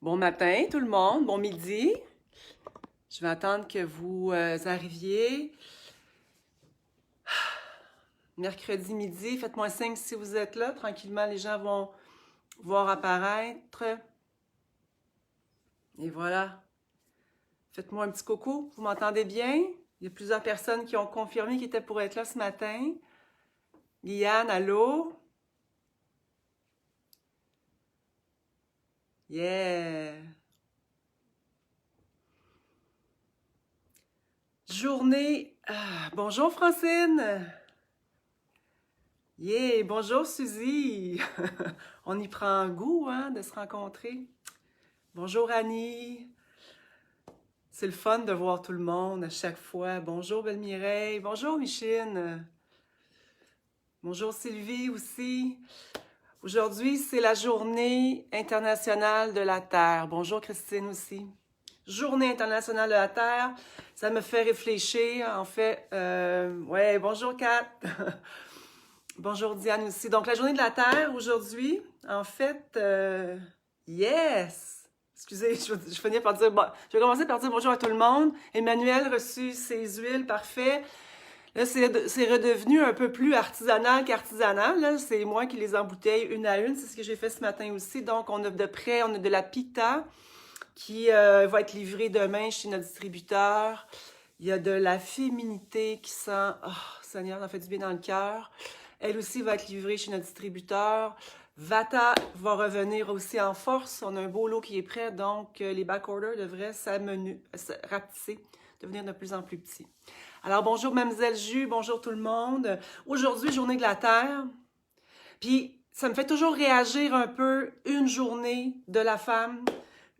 Bon matin tout le monde, bon midi. Je vais attendre que vous arriviez. Mercredi midi, faites-moi signe si vous êtes là. Tranquillement, les gens vont voir apparaître. Et voilà. Faites-moi un petit coucou. Vous m'entendez bien? Il y a plusieurs personnes qui ont confirmé qu'ils étaient pour être là ce matin. Liane, allô? Yeah! Journée. Bonjour Francine! Yeah! Bonjour Suzy! On y prend un goût, hein, de se rencontrer. Bonjour Annie! C'est le fun de voir tout le monde à chaque fois. Bonjour Belle-Mireille. Bonjour Michine. Bonjour Sylvie aussi. Aujourd'hui, c'est la journée internationale de la Terre. Bonjour Christine aussi. Journée internationale de la Terre, ça me fait réfléchir. En fait, ouais, bonjour Kat. Bonjour Diane aussi. Donc, la journée de la Terre aujourd'hui, en fait, yes! Excusez, je finis par dire, bon, je vais commencer par dire bonjour à tout le monde. Emmanuel reçu ses huiles, parfait. Là, c'est redevenu un peu plus artisanal qu'artisanal. Là, c'est moi qui les embouteille une à une. C'est ce que j'ai fait ce matin aussi. Donc, on a de près, on a de la pita qui va être livrée demain chez notre distributeur. Il y a de la féminité qui sent, oh Seigneur, ça fait du bien dans le cœur. Elle aussi va être livrée chez notre distributeur. Vata va revenir aussi en force. On a un beau lot qui est prêt, donc les backorders devraient rapetisser, devenir de plus en plus petits. Alors, bonjour Mademoiselle Jus, bonjour tout le monde. Aujourd'hui, journée de la Terre. Puis, ça me fait toujours réagir un peu, une journée de la femme,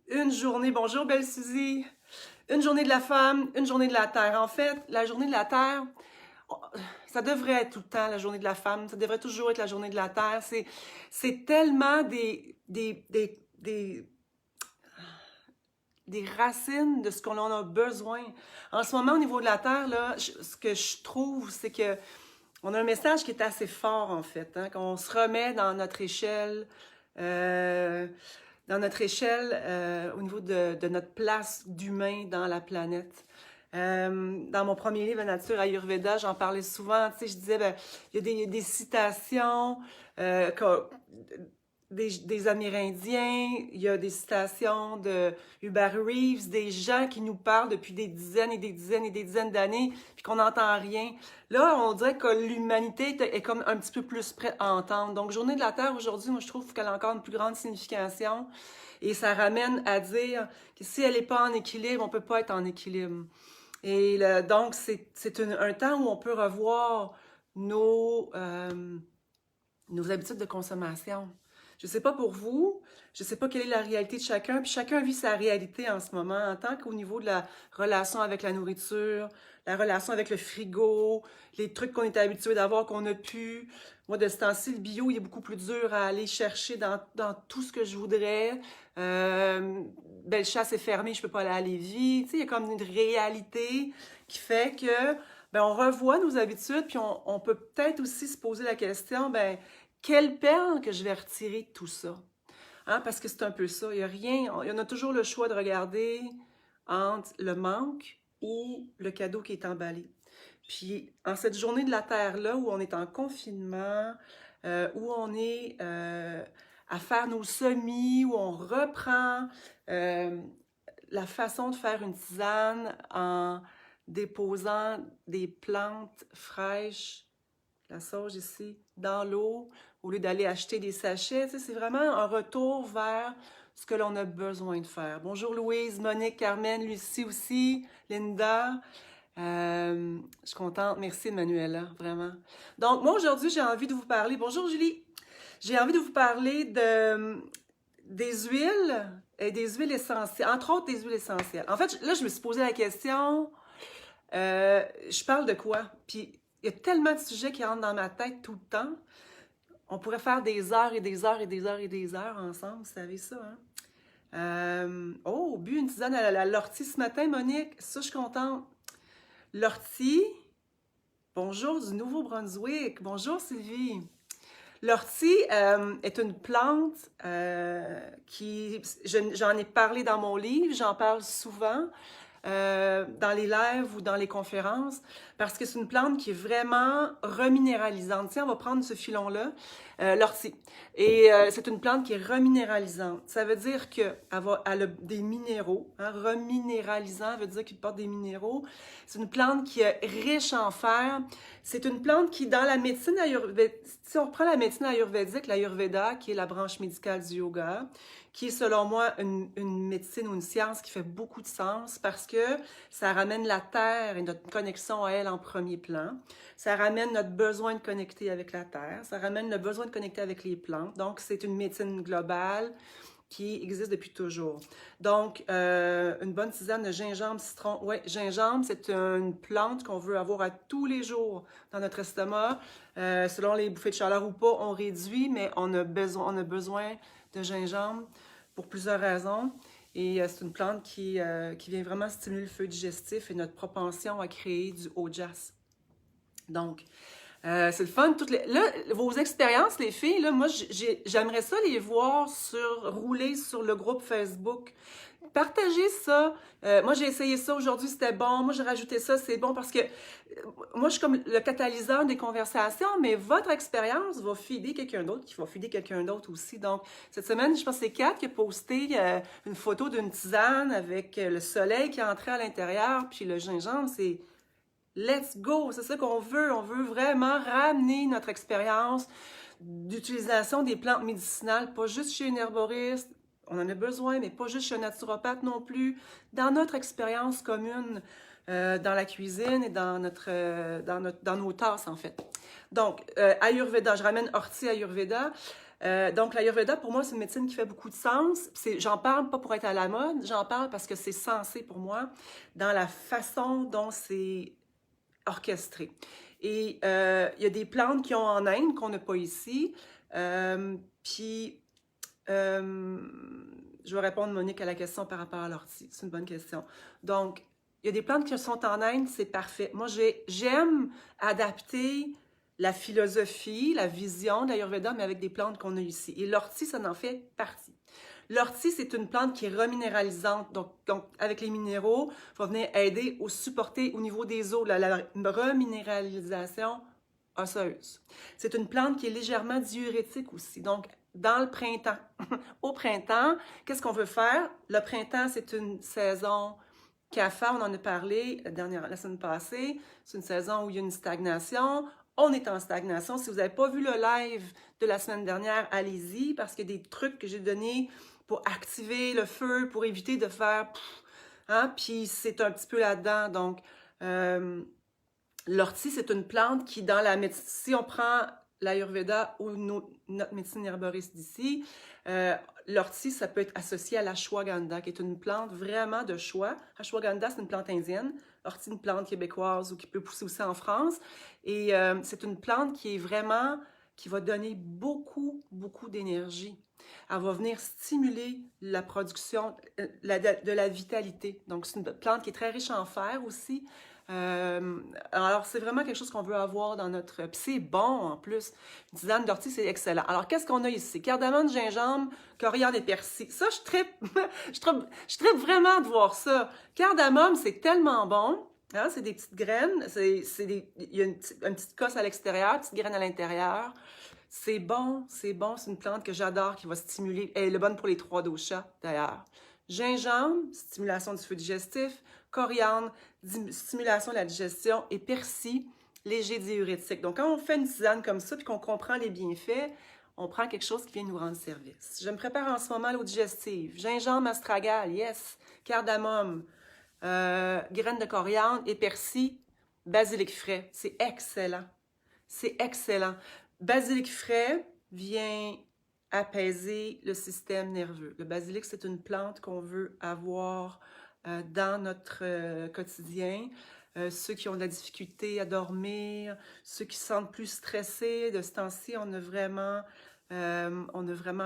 une journée, bonjour belle Suzy, une journée de la femme, une journée de la Terre. En fait, la journée de la Terre, ça devrait être tout le temps la journée de la femme, ça devrait toujours être la journée de la Terre. C'est tellement des racines de ce qu'on en a besoin. En ce moment, au niveau de la Terre, là, ce que je trouve, c'est que on a un message qui est assez fort, en fait, hein, qu'on se remet dans notre échelle, au niveau de notre place d'humain dans la planète. Dans mon premier livre, La nature Ayurveda, j'en parlais souvent, tu sais, je disais, ben, il y a des citations, des Amérindiens, il y a des citations de Hubert Reeves, des gens qui nous parlent depuis des dizaines et des dizaines et des dizaines d'années, puis qu'on n'entend rien. Là, on dirait que l'humanité est comme un petit peu plus prête à entendre. Donc, Journée de la Terre aujourd'hui, moi, je trouve qu'elle a encore une plus grande signification. Et ça ramène à dire que si elle n'est pas en équilibre, on ne peut pas être en équilibre. Et donc, c'est un temps où on peut revoir nos habitudes de consommation. Je ne sais pas pour vous, je ne sais pas quelle est la réalité de chacun, puis chacun vit sa réalité en ce moment, en tant qu'au niveau de la relation avec la nourriture, la relation avec le frigo, les trucs qu'on est habitué d'avoir, qu'on a pu. Moi, de ce temps-ci, le bio, il est beaucoup plus dur à aller chercher dans tout ce que je voudrais. Bellechasse est fermé, je peux pas aller à Lévis. Tu sais, il y a comme une réalité qui fait que ben, on revoit nos habitudes, puis on peut peut-être aussi se poser la question, ben, quelle perle que je vais retirer de tout ça? Hein, parce que c'est un peu ça. Il y a rien, on a toujours le choix de regarder entre le manque ou le cadeau qui est emballé. Puis, en cette journée de la Terre-là, où on est en confinement, où on est à faire nos semis, où on reprend la façon de faire une tisane en déposant des plantes fraîches, la sauge ici, dans l'eau, au lieu d'aller acheter des sachets. Tu sais, c'est vraiment un retour vers ce que l'on a besoin de faire. Bonjour Louise, Monique, Carmen, Lucie aussi, Linda. Je suis contente. Merci Manuela, vraiment. Donc, moi aujourd'hui, j'ai envie de vous parler. Bonjour Julie. J'ai envie de vous parler des huiles et des huiles essentielles, entre autres des huiles essentielles. En fait, là, je me suis posé la question, je parle de quoi? Puis, il y a tellement de sujets qui rentrent dans ma tête tout le temps. On pourrait faire des heures et des heures et des heures et des heures ensemble, vous savez ça, hein? Oh, bu une tisane à l'ortie ce matin, Monique. Ça, je suis contente. L'ortie, bonjour du Nouveau-Brunswick. Bonjour Sylvie. L'ortie est une plante j'en ai parlé dans mon livre, j'en parle souvent dans les lives ou dans les conférences, parce que c'est une plante qui est vraiment reminéralisante. Tiens, on va prendre ce filon-là, l'ortie. Et c'est une plante qui est reminéralisante. Ça veut dire qu'elle elle a des minéraux. Hein, reminéralisant veut dire qu'il porte des minéraux. C'est une plante qui est riche en fer. C'est une plante qui, dans la médecine ayurvédique, si on reprend la médecine ayurvédique, l'ayurveda, qui est la branche médicale du yoga, qui est selon moi une médecine ou une science qui fait beaucoup de sens parce que ça ramène la Terre et notre connexion à elle en premier plan. Ça ramène notre besoin de connecter avec la Terre. Ça ramène le besoin de connecter avec les plantes. Donc, c'est une médecine globale qui existe depuis toujours. Donc, une bonne tisane de gingembre, citron. Oui, gingembre, c'est une plante qu'on veut avoir à tous les jours dans notre estomac. Selon les bouffées de chaleur ou pas, on réduit, mais on a besoin de gingembre pour plusieurs raisons. Et c'est une plante qui vient vraiment stimuler le feu digestif et notre propension à créer du ojas. Donc, c'est le fun. Là, vos expériences, les filles, là, moi, j'aimerais ça les voir rouler sur le groupe Facebook. Partagez ça. Moi, j'ai essayé ça aujourd'hui, c'était bon. Moi, j'ai rajouté ça, c'est bon parce que moi, je suis comme le catalyseur des conversations, mais votre expérience va fider quelqu'un d'autre qui va fider quelqu'un d'autre aussi. Donc, cette semaine, je pense que c'est Kat qui a posté une photo d'une tisane avec le soleil qui est entré à l'intérieur, puis le gingembre, c'est let's go, c'est ça qu'on veut. On veut vraiment ramener notre expérience d'utilisation des plantes médicinales, pas juste chez une herboriste, on en a besoin, mais pas juste chez un naturopathe non plus, dans notre expérience commune, dans la cuisine et dans nos tasses, en fait. Donc, Ayurveda, je ramène ortie Ayurveda. Donc, l'Ayurveda, pour moi, c'est une médecine qui fait beaucoup de sens. J'en parle pas pour être à la mode, j'en parle parce que c'est sensé pour moi dans la façon dont c'est orchestré. Et il y a des plantes qui ont en Inde qu'on n'a pas ici. Puis, je vais répondre, Monique, à la question par rapport à l'ortie. C'est une bonne question. Donc, il y a des plantes qui sont en Inde, c'est parfait. Moi, j'aime adapter la philosophie, la vision de l'Ayurveda, mais avec des plantes qu'on a ici. Et l'ortie, ça en fait partie. L'ortie, c'est une plante qui est reminéralisante. Donc avec les minéraux, il va venir aider ou supporter au niveau des os la reminéralisation osseuse. C'est une plante qui est légèrement diurétique aussi. Donc, dans le printemps, au printemps, qu'est-ce qu'on veut faire? Le printemps, c'est une saison CAFA, on en a parlé la semaine passée. C'est une saison où il y a une stagnation. On est en stagnation. Si vous n'avez pas vu le live de la semaine dernière, allez-y, parce qu'il y a des trucs que j'ai donnés pour activer le feu, pour éviter de faire... Hein? Puis c'est un petit peu là-dedans. Donc, l'ortie, c'est une plante qui, dans la médecine, si on prend l'Ayurveda ou notre médecine herboriste d'ici, l'ortie, ça peut être associé à l'ashwagandha, qui est une plante vraiment de choix. Ashwagandha, c'est une plante indienne. L'ortie, une plante québécoise ou qui peut pousser aussi en France. Et c'est une plante qui est vraiment, qui va donner beaucoup, beaucoup d'énergie. Elle va venir stimuler la production de la vitalité. Donc, c'est une plante qui est très riche en fer aussi. Alors, c'est vraiment quelque chose qu'on veut avoir dans notre... Puis c'est bon, en plus. Une tisane d'ortie, c'est excellent. Alors, qu'est-ce qu'on a ici? Cardamome, gingembre, coriandre et persil. Ça, je trippe, je trippe vraiment de voir ça. Cardamome, c'est tellement bon. Hein? C'est des petites graines. Il y a une petite cosse à l'extérieur, une petite graine à l'intérieur. C'est bon, c'est bon. C'est une plante que j'adore, qui va stimuler. Elle est bonne pour les 3 doshas, d'ailleurs. Gingembre, stimulation du feu digestif. Coriandre, stimulation de la digestion. Et persil, léger diurétique. Donc, quand on fait une tisane comme ça, puis qu'on comprend les bienfaits, on prend quelque chose qui vient nous rendre service. Je me prépare en ce moment l'eau digestive. Gingembre, astragal, yes. Cardamome, graines de coriandre et persil, basilic frais. C'est excellent. C'est excellent. Basilic frais vient apaiser le système nerveux. Le basilic, c'est une plante qu'on veut avoir dans notre quotidien. Ceux qui ont de la difficulté à dormir, ceux qui se sentent plus stressés, de ce temps-ci, on a vraiment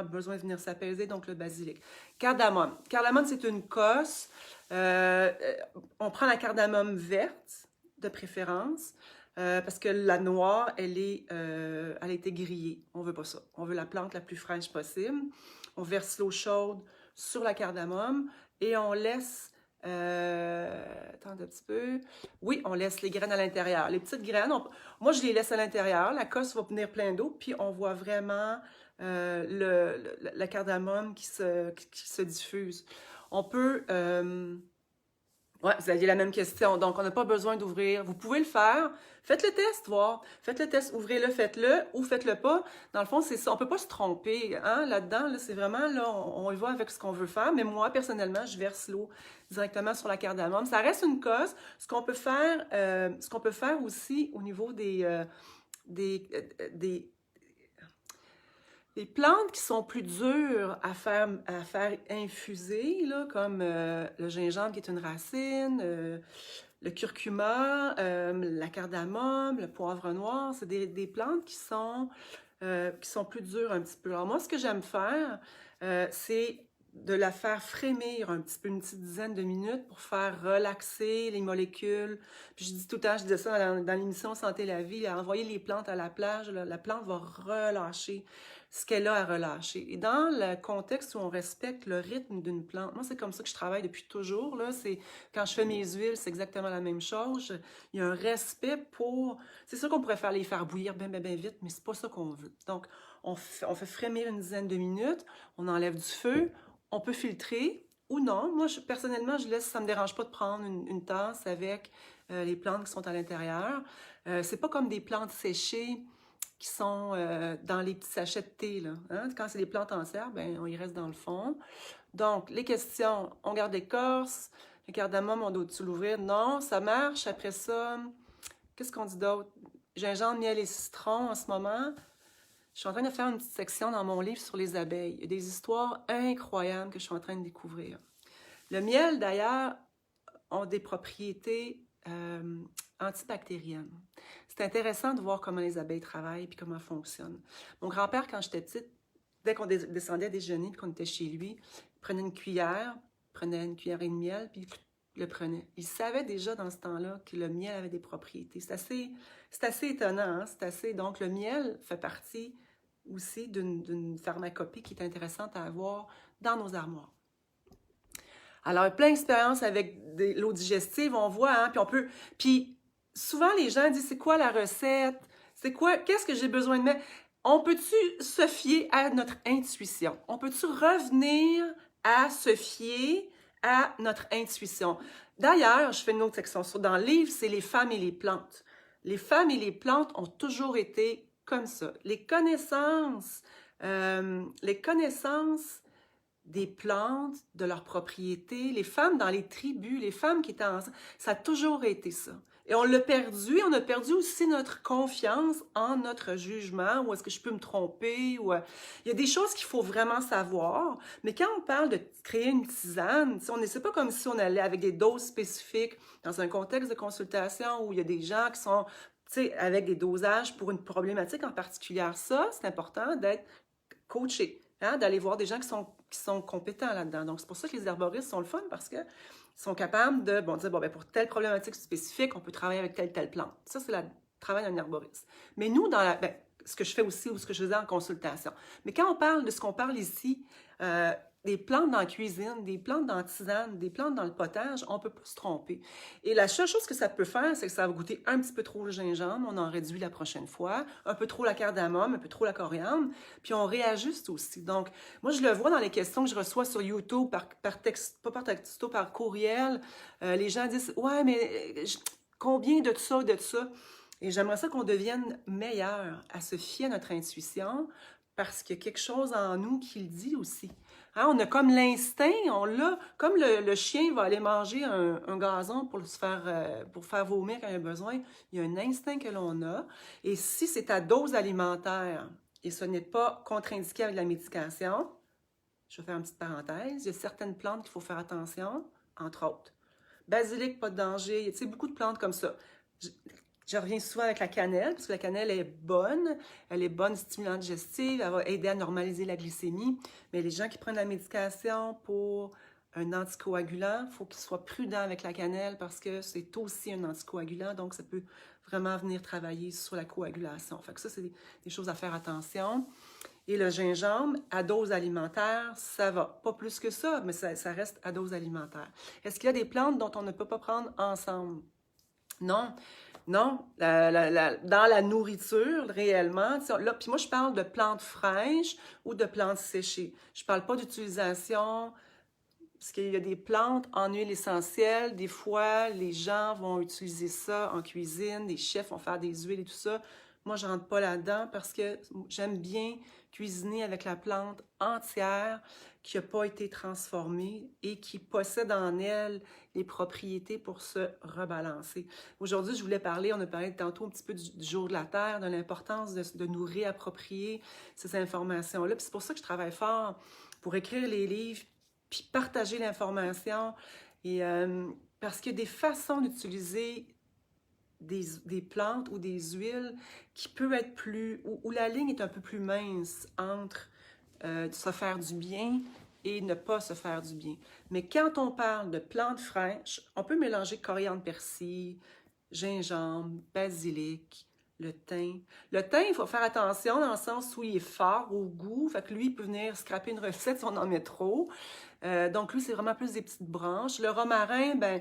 besoin de venir s'apaiser, donc le basilic. Cardamome. Cardamome, c'est une cosse. On prend la cardamome verte, de préférence. parce que la noix, elle a été grillée. On veut pas ça. On veut la plante la plus fraîche possible. On verse l'eau chaude sur la cardamome et on laisse... attends un petit peu. Oui, on laisse les graines à l'intérieur. Les petites graines, moi je les laisse à l'intérieur. La cosse va venir plein d'eau, puis on voit vraiment la cardamome qui se diffuse. On peut... Ouais, vous aviez la même question. Donc, on n'a pas besoin d'ouvrir. Vous pouvez le faire. Faites le test, voir. Faites le test, ouvrez-le, faites-le ou faites-le pas. Dans le fond, c'est ça. On peut pas se tromper, hein, là-dedans. Là, c'est vraiment, là, on y va avec ce qu'on veut faire. Mais moi, personnellement, je verse l'eau directement sur la cardamome. Ça reste une cosse. Ce qu'on peut faire aussi au niveau des, des plantes qui sont plus dures à faire infuser, là, comme le gingembre qui est une racine, le curcuma, la cardamome, le poivre noir, c'est des plantes qui sont plus dures un petit peu. Alors moi, ce que j'aime faire, c'est de la faire frémir un petit peu, une petite dizaine de minutes pour faire relaxer les molécules. Puis je dis tout le temps, je disais ça dans l'émission Santé la vie, envoyer les plantes à la plage, la plante va relâcher ce qu'elle a à relâcher. Et dans le contexte où on respecte le rythme d'une plante, moi c'est comme ça que je travaille depuis toujours, là, c'est quand je fais mes huiles, c'est exactement la même chose. Il y a un respect pour... C'est sûr qu'on pourrait les faire bouillir bien, bien, bien vite, mais c'est pas ça qu'on veut. Donc, on fait frémir une dizaine de minutes, on enlève du feu, on peut filtrer ou non. Moi, personnellement, je laisse, ça me dérange pas de prendre une tasse avec les plantes qui sont à l'intérieur. C'est pas comme des plantes séchées qui sont dans les petits sachets de thé, là. Hein? Quand c'est des plantes en serre, ben, on y reste dans le fond. Donc, les questions, on garde l'écorce, le cardamome, on doit-tu l'ouvrir? Non, ça marche. Après ça, qu'est-ce qu'on dit d'autre? Gingembre, miel et citron en ce moment. Je suis en train de faire une petite section dans mon livre sur les abeilles. Il y a des histoires incroyables que je suis en train de découvrir. Le miel, d'ailleurs, a des propriétés antibactériennes. C'est intéressant de voir comment les abeilles travaillent et comment elles fonctionnent. Mon grand-père, quand j'étais petite, dès qu'on descendait à déjeuner et qu'on était chez lui, il prenait une cuillère et de miel, puis il le prenait. Il savait déjà dans ce temps-là que le miel avait des propriétés. C'est assez étonnant, hein? Donc, le miel fait partie aussi d'une pharmacopée qui est intéressante à avoir dans nos armoires. Alors, plein d'expériences avec l'eau digestive, on voit, hein, puis souvent les gens disent, c'est quoi la recette? Qu'est-ce que j'ai besoin de mettre? On peut-tu se fier à notre intuition? On peut-tu revenir à se fier à notre intuition? D'ailleurs, je fais une autre section dans le livre, c'est les femmes et les plantes. Les femmes et les plantes ont toujours été comme ça. Les connaissances des plantes, de leurs propriétés, les femmes dans les tribus, les femmes qui étaient ensemble, ça a toujours été ça. Et on l'a perdu, on a perdu aussi notre confiance en notre jugement, ou est-ce que je peux me tromper, ou il y a des choses qu'il faut vraiment savoir, mais quand on parle de créer une tisane, on ne sait pas comme si on allait avec des doses spécifiques dans un contexte de consultation où il y a des gens qui sont avec des dosages pour une problématique en particulier. Ça, c'est important d'être coaché. Hein, d'aller voir des gens qui sont compétents là-dedans. Donc, c'est pour ça que les herboristes sont le fun parce qu'ils sont capables de dire, bon, ben, pour telle problématique spécifique, on peut travailler avec telle plante. Ça, c'est le travail d'un herboriste. Mais nous, ce que je fais aussi ou ce que je faisais en consultation. Mais quand on parle de ce qu'on parle ici, des plantes dans la cuisine, des plantes dans la tisane, des plantes dans le potage, on ne peut pas se tromper. Et la seule chose que ça peut faire, c'est que ça va goûter un petit peu trop le gingembre, on en réduit la prochaine fois, un peu trop la cardamome, un peu trop la coriandre, puis on réajuste aussi. Donc, moi, je le vois dans les questions que je reçois sur YouTube, par texte, pas par texto, par courriel. Les gens disent « Ouais, mais combien de ça, de ça? » Et j'aimerais ça qu'on devienne meilleur à se fier à notre intuition, parce qu'il y a quelque chose en nous qui le dit aussi. Hein, on a comme l'instinct, on l'a, comme le chien va aller manger un gazon pour faire vomir quand il a besoin, il y a un instinct que l'on a. Et si c'est à dose alimentaire et ce n'est pas contre-indiqué avec la médication, je vais faire une petite parenthèse, il y a certaines plantes qu'il faut faire attention, entre autres. Basilic, pas de danger, il y a beaucoup de plantes comme ça. Je reviens souvent avec la cannelle, parce que la cannelle est bonne, elle est bonne stimulante digestive, elle va aider à normaliser la glycémie. Mais les gens qui prennent la médication pour un anticoagulant, il faut qu'ils soient prudents avec la cannelle parce que c'est aussi un anticoagulant, donc ça peut vraiment venir travailler sur la coagulation. Fait que ça, c'est des choses à faire attention. Et le gingembre, à dose alimentaire, ça va. Pas plus que ça, mais ça reste à dose alimentaire. Est-ce qu'il y a des plantes dont on ne peut pas prendre ensemble? Non. Non, dans la nourriture, réellement, là, puis moi, je parle de plantes fraîches ou de plantes séchées. Je parle pas d'utilisation, parce qu'il y a des plantes en huile essentielle. Des fois, les gens vont utiliser ça en cuisine, des chefs vont faire des huiles et tout ça. Moi, je rentre pas là-dedans parce que j'aime bien cuisiner avec la plante entière qui n'a pas été transformée et qui possède en elle les propriétés pour se rebalancer. Aujourd'hui, je voulais parler, on a parlé tantôt un petit peu du jour de la Terre, de l'importance de nous réapproprier ces informations-là. Puis c'est pour ça que je travaille fort pour écrire les livres, puis partager l'information. Et parce qu'il y a des façons d'utiliser des plantes ou des huiles qui peut être plus, où la ligne est un peu plus mince entre se faire du bien et ne pas se faire du bien. Mais quand on parle de plantes fraîches, on peut mélanger coriandre, persil, gingembre, basilic, le thym. Le thym, il faut faire attention dans le sens où il est fort au goût, fait que lui, il peut venir scraper une recette si on en met trop. Donc lui, c'est vraiment plus des petites branches. Le romarin, ben,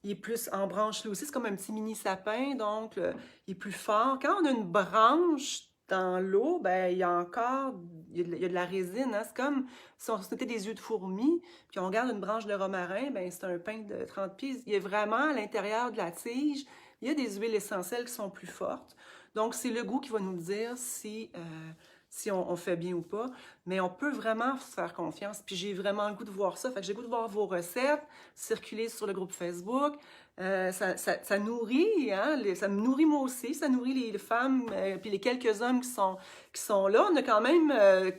il est plus en branche lui aussi, c'est comme un petit mini sapin, donc il est plus fort. Quand on a une branche dans l'eau, ben, il y a de la résine, hein? C'est comme si on mettait des yeux de fourmi, puis on regarde une branche de romarin, ben, c'est un pain de 30 pieds. Il y a vraiment à l'intérieur de la tige, il y a des huiles essentielles qui sont plus fortes. Donc, c'est le goût qui va nous dire si on fait bien ou pas. Mais on peut vraiment se faire confiance. Puis j'ai vraiment le goût de voir ça. Fait que j'ai le goût de voir vos recettes circuler sur le groupe Facebook. Ça nourrit, hein, ça me nourrit moi aussi, ça nourrit les femmes, puis les quelques hommes qui sont là. On a quand même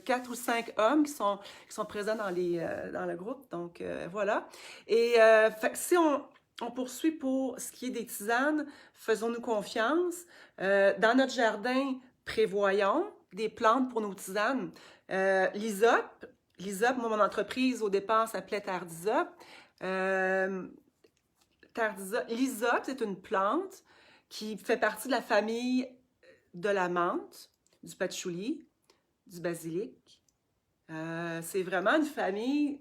4 ou 5 hommes qui sont présents dans le groupe. Donc, voilà. Et fait que si on poursuit pour ce qui est des tisanes, faisons-nous confiance. Dans notre jardin, prévoyons des plantes pour nos tisanes. L'hysope, moi, mon entreprise, au départ, s'appelait Terre d'Hysope. L'hysope, c'est une plante qui fait partie de la famille de la menthe, du patchouli, du basilic. C'est vraiment une famille,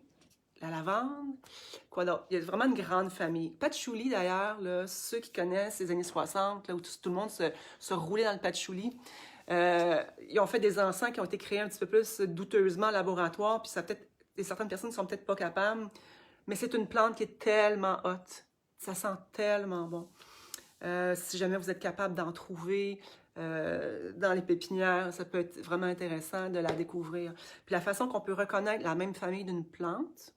la lavande, quoi d'autre? Il y a vraiment une grande famille. Patchouli, d'ailleurs, là, ceux qui connaissent les années 60, là, où tout le monde se roulait dans le patchouli, ils ont fait des encens qui ont été créés un petit peu plus douteusement en laboratoire, puis certaines personnes ne sont peut-être pas capables, mais c'est une plante qui est tellement haute. Ça sent tellement bon. Si jamais vous êtes capable d'en trouver dans les pépinières, ça peut être vraiment intéressant de la découvrir. Puis la façon qu'on peut reconnaître la même famille d'une plante,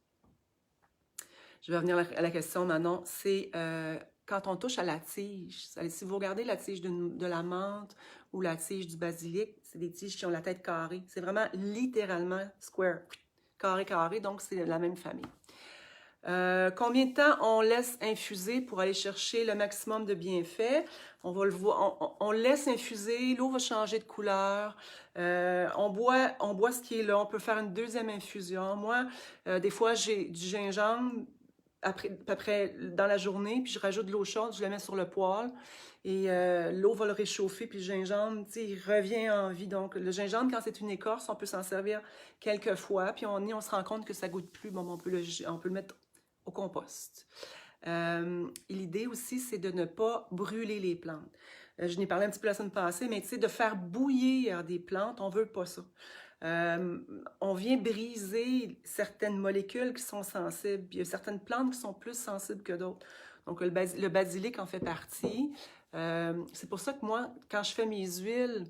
je vais revenir à la question maintenant, c'est quand on touche à la tige. Si vous regardez la tige de la menthe ou la tige du basilic, c'est des tiges qui ont la tête carrée. C'est vraiment littéralement square, carré, donc c'est la même famille. Combien de temps on laisse infuser pour aller chercher le maximum de bienfaits? On va le voir, on laisse infuser, l'eau va changer de couleur, on boit ce qui est là, on peut faire une deuxième infusion. Moi, des fois, j'ai du gingembre après dans la journée, puis je rajoute de l'eau chaude, je la mets sur le poêle, et l'eau va le réchauffer, puis le gingembre, tu sais, il revient en vie. Donc, le gingembre, quand c'est une écorce, on peut s'en servir quelques fois, puis on se rend compte que ça goûte plus, bon, on peut le mettre au compost. L'idée aussi, c'est de ne pas brûler les plantes. Je n'ai parlé un petit peu la semaine passée, mais tu sais, de faire bouillir des plantes, on ne veut pas ça. On vient briser certaines molécules qui sont sensibles. Il y a certaines plantes qui sont plus sensibles que d'autres. Donc, le basilic en fait partie. C'est pour ça que moi, quand je fais mes huiles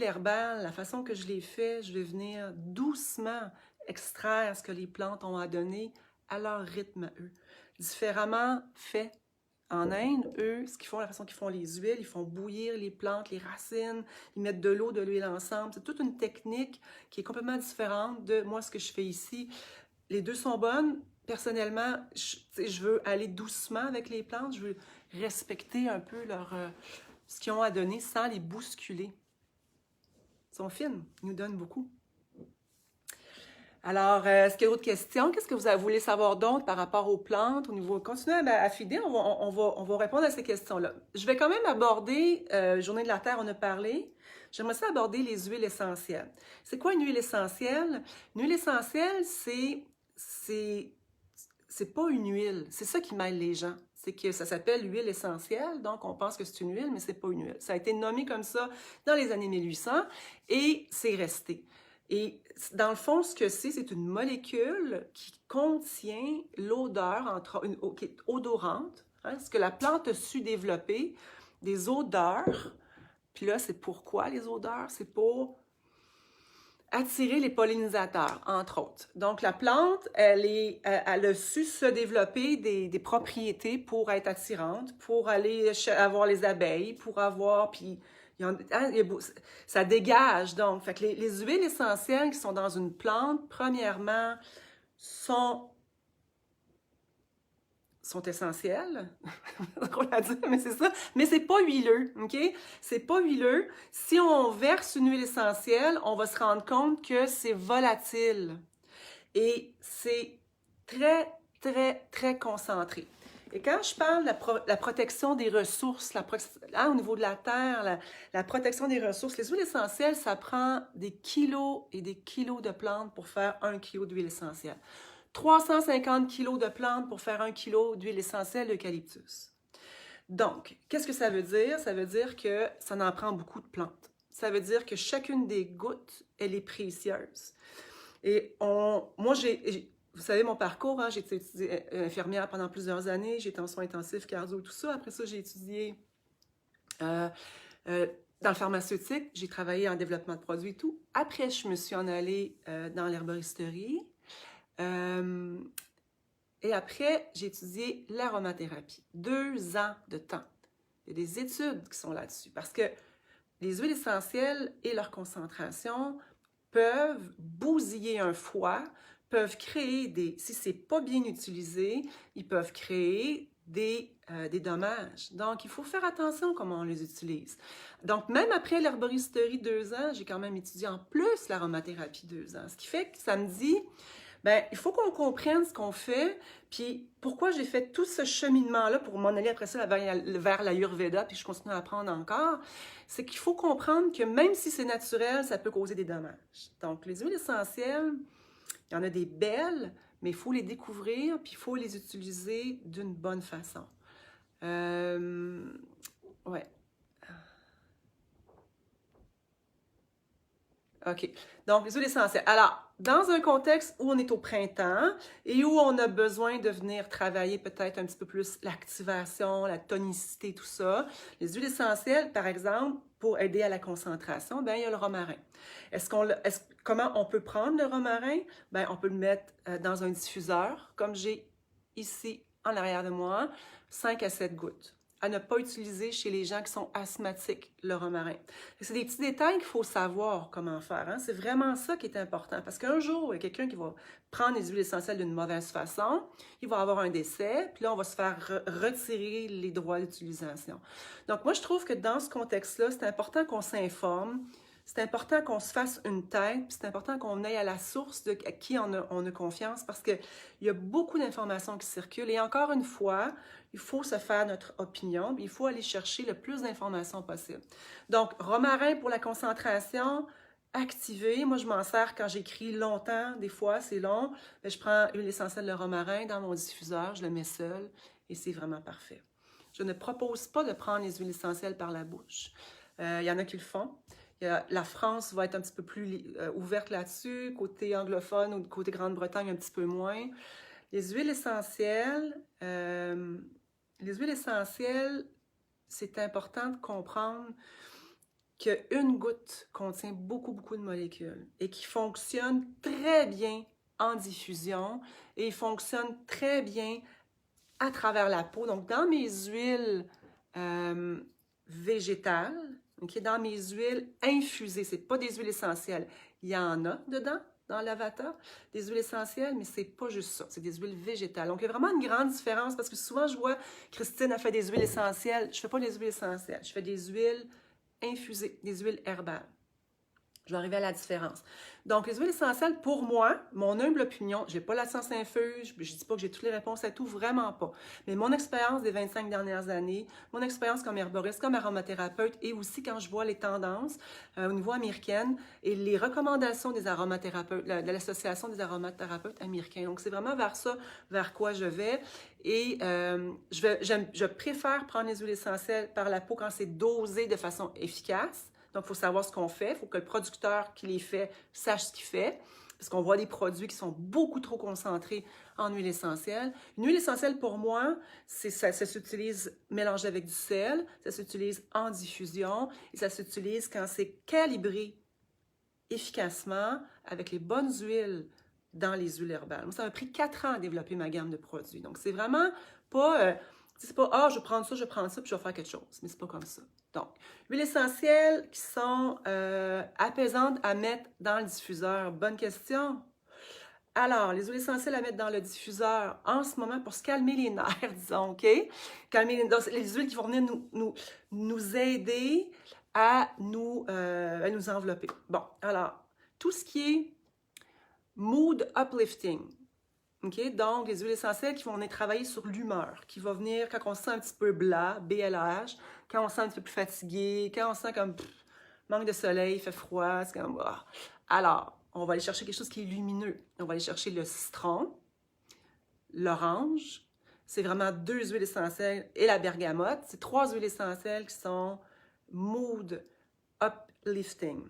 herbales, la façon que je les fais, je vais venir doucement extraire ce que les plantes ont à donner à leur rythme à eux. Différemment fait. En Inde, eux, la façon qu'ils font les huiles, ils font bouillir les plantes, les racines, ils mettent de l'eau, de l'huile ensemble. C'est toute une technique qui est complètement différente de moi, ce que je fais ici. Les deux sont bonnes. Personnellement, je veux aller doucement avec les plantes. Je veux respecter un peu ce qu'ils ont à donner sans les bousculer. Ils sont fines, ils nous donnent beaucoup. Alors, est-ce qu'il y a d'autres questions? Qu'est-ce que vous voulez savoir d'autre par rapport aux plantes? Au niveau, continuez à fider, on va répondre à ces questions-là. Je vais quand même aborder, Journée de la Terre, on a parlé. J'aimerais ça aborder les huiles essentielles. C'est quoi une huile essentielle? Une huile essentielle, c'est pas une huile. C'est ça qui mêle les gens. C'est que ça s'appelle huile essentielle, donc on pense que c'est une huile, mais c'est pas une huile. Ça a été nommé comme ça dans les années 1800 et c'est resté. Et dans le fond, ce que c'est une molécule qui contient l'odeur, qui est odorante, hein, ce que la plante a su développer, des odeurs. Puis là, c'est pourquoi les odeurs? C'est pour attirer les pollinisateurs, entre autres. Donc, la plante, elle a su se développer des propriétés pour être attirante, pour aller avoir les abeilles, pour avoir, puis ça dégage. Donc, fait que les huiles essentielles qui sont dans une plante, premièrement, sont essentielles. On l'a dit, mais c'est ça. Mais c'est pas huileux, OK? C'est pas huileux. Si on verse une huile essentielle, on va se rendre compte que c'est volatile. Et c'est très, très, très concentré. Et quand je parle de la protection des ressources, au niveau de la terre, la protection des ressources, les huiles essentielles, ça prend des kilos et des kilos de plantes pour faire 1 kilo d'huile essentielle. 350 kilos de plantes pour faire 1 kilo d'huile essentielle d'eucalyptus. Donc, qu'est-ce que ça veut dire? Ça veut dire que ça en prend beaucoup de plantes. Ça veut dire que chacune des gouttes, elle est précieuse. Et moi, vous savez mon parcours, hein, j'ai été infirmière pendant plusieurs années, j'ai été en soins intensifs, cardio, tout ça. Après ça, j'ai étudié dans le pharmaceutique, j'ai travaillé en développement de produits et tout. Après, je me suis en allée dans l'herboristerie. Et après, j'ai étudié l'aromathérapie. 2 ans de temps. Il y a des études qui sont là-dessus. Parce que les huiles essentielles et leur concentration peuvent bousiller un foie, peuvent créer si c'est pas bien utilisé, ils peuvent créer des dommages. Donc, il faut faire attention comment on les utilise. Donc, même après l'herboristerie 2 ans, j'ai quand même étudié en plus l'aromathérapie 2 ans. Ce qui fait que ça me dit, ben, il faut qu'on comprenne ce qu'on fait, puis pourquoi j'ai fait tout ce cheminement-là pour m'en aller après ça vers l'Ayurveda, puis je continue à apprendre encore, c'est qu'il faut comprendre que même si c'est naturel, ça peut causer des dommages. Donc, les huiles essentielles, il y en a des belles, mais il faut les découvrir, puis il faut les utiliser d'une bonne façon. Ouais. OK. Donc, les huiles essentielles. Alors, dans un contexte où on est au printemps et où on a besoin de venir travailler peut-être un petit peu plus l'activation, la tonicité, tout ça, les huiles essentielles, par exemple, pour aider à la concentration, bien, il y a le romarin. Comment on peut prendre le romarin? Bien, on peut le mettre dans un diffuseur, comme j'ai ici en arrière de moi, 5 à 7 gouttes. À ne pas utiliser chez les gens qui sont asthmatiques, le romarin. C'est des petits détails qu'il faut savoir comment faire. Hein? C'est vraiment ça qui est important. Parce qu'un jour, il y a quelqu'un qui va prendre les huiles essentielles d'une mauvaise façon, il va avoir un décès, puis là, on va se faire retirer les droits d'utilisation. Donc, moi, je trouve que dans ce contexte-là, c'est important qu'on s'informe, c'est important qu'on se fasse une tête, puis c'est important qu'on aille à la source de à qui on a confiance, parce qu'il y a beaucoup d'informations qui circulent. Et encore une fois, il faut se faire notre opinion, puis il faut aller chercher le plus d'informations possible. Donc, romarin pour la concentration, activé. Moi, je m'en sers quand j'écris longtemps, des fois, c'est long. Mais je prends l'huile essentielle de romarin dans mon diffuseur, je le mets seul, et c'est vraiment parfait. Je ne propose pas de prendre les huiles essentielles par la bouche. Il y en a qui le font. La France va être un petit peu plus ouverte là-dessus, côté anglophone ou côté Grande-Bretagne un petit peu moins. Les huiles essentielles, c'est important de comprendre qu'une goutte contient beaucoup, beaucoup de molécules et qui fonctionne très bien en diffusion et fonctionne très bien à travers la peau. Donc, dans mes huiles végétales, okay, dans mes huiles infusées, ce n'est pas des huiles essentielles. Il y en a dedans, dans l'Avata, des huiles essentielles, mais c'est pas juste ça, c'est des huiles végétales. Donc, il y a vraiment une grande différence parce que souvent, je vois, Christine a fait des huiles essentielles. Je ne fais pas des huiles essentielles, je fais des huiles infusées, des huiles herbales. Je vais arriver à la différence. Donc, les huiles essentielles, pour moi, mon humble opinion, je n'ai pas la science infuse, je ne dis pas que j'ai toutes les réponses à tout, vraiment pas. Mais mon expérience des 25 dernières années, mon expérience comme herboriste, comme aromathérapeute, et aussi quand je vois les tendances au niveau américain et les recommandations des aromathérapeutes, de l'Association des aromathérapeutes américains. Donc, c'est vraiment vers ça, vers quoi je vais. Et je préfère prendre les huiles essentielles par la peau quand c'est dosé de façon efficace. Donc, il faut savoir ce qu'on fait. Il faut que le producteur qui les fait sache ce qu'il fait. Parce qu'on voit des produits qui sont beaucoup trop concentrés en huile essentielle. Une huile essentielle, pour moi, ça s'utilise mélangé avec du sel, ça s'utilise en diffusion et ça s'utilise quand c'est calibré efficacement avec les bonnes huiles dans les huiles herbales. Moi, ça m'a pris 4 ans à développer ma gamme de produits. Donc, c'est vraiment pas... c'est pas, ah, je vais prendre ça, puis je vais faire quelque chose. Mais c'est pas comme ça. Donc, huiles essentielles qui sont apaisantes à mettre dans le diffuseur. Bonne question. Alors, les huiles essentielles à mettre dans le diffuseur en ce moment pour se calmer les nerfs, disons, OK? Calmer les huiles qui vont venir nous aider à nous envelopper. Bon, alors, tout ce qui est mood uplifting, OK? Donc, les huiles essentielles qui vont venir travailler sur l'humeur, qui va venir quand on se sent un petit peu blas, BLH, quand on se sent un petit peu plus fatigué, quand on se sent comme manque de soleil, il fait froid, c'est comme... Oh. Alors, on va aller chercher quelque chose qui est lumineux. On va aller chercher le citron, l'orange, c'est vraiment 2 huiles essentielles, et la bergamote. C'est 3 huiles essentielles qui sont mood uplifting.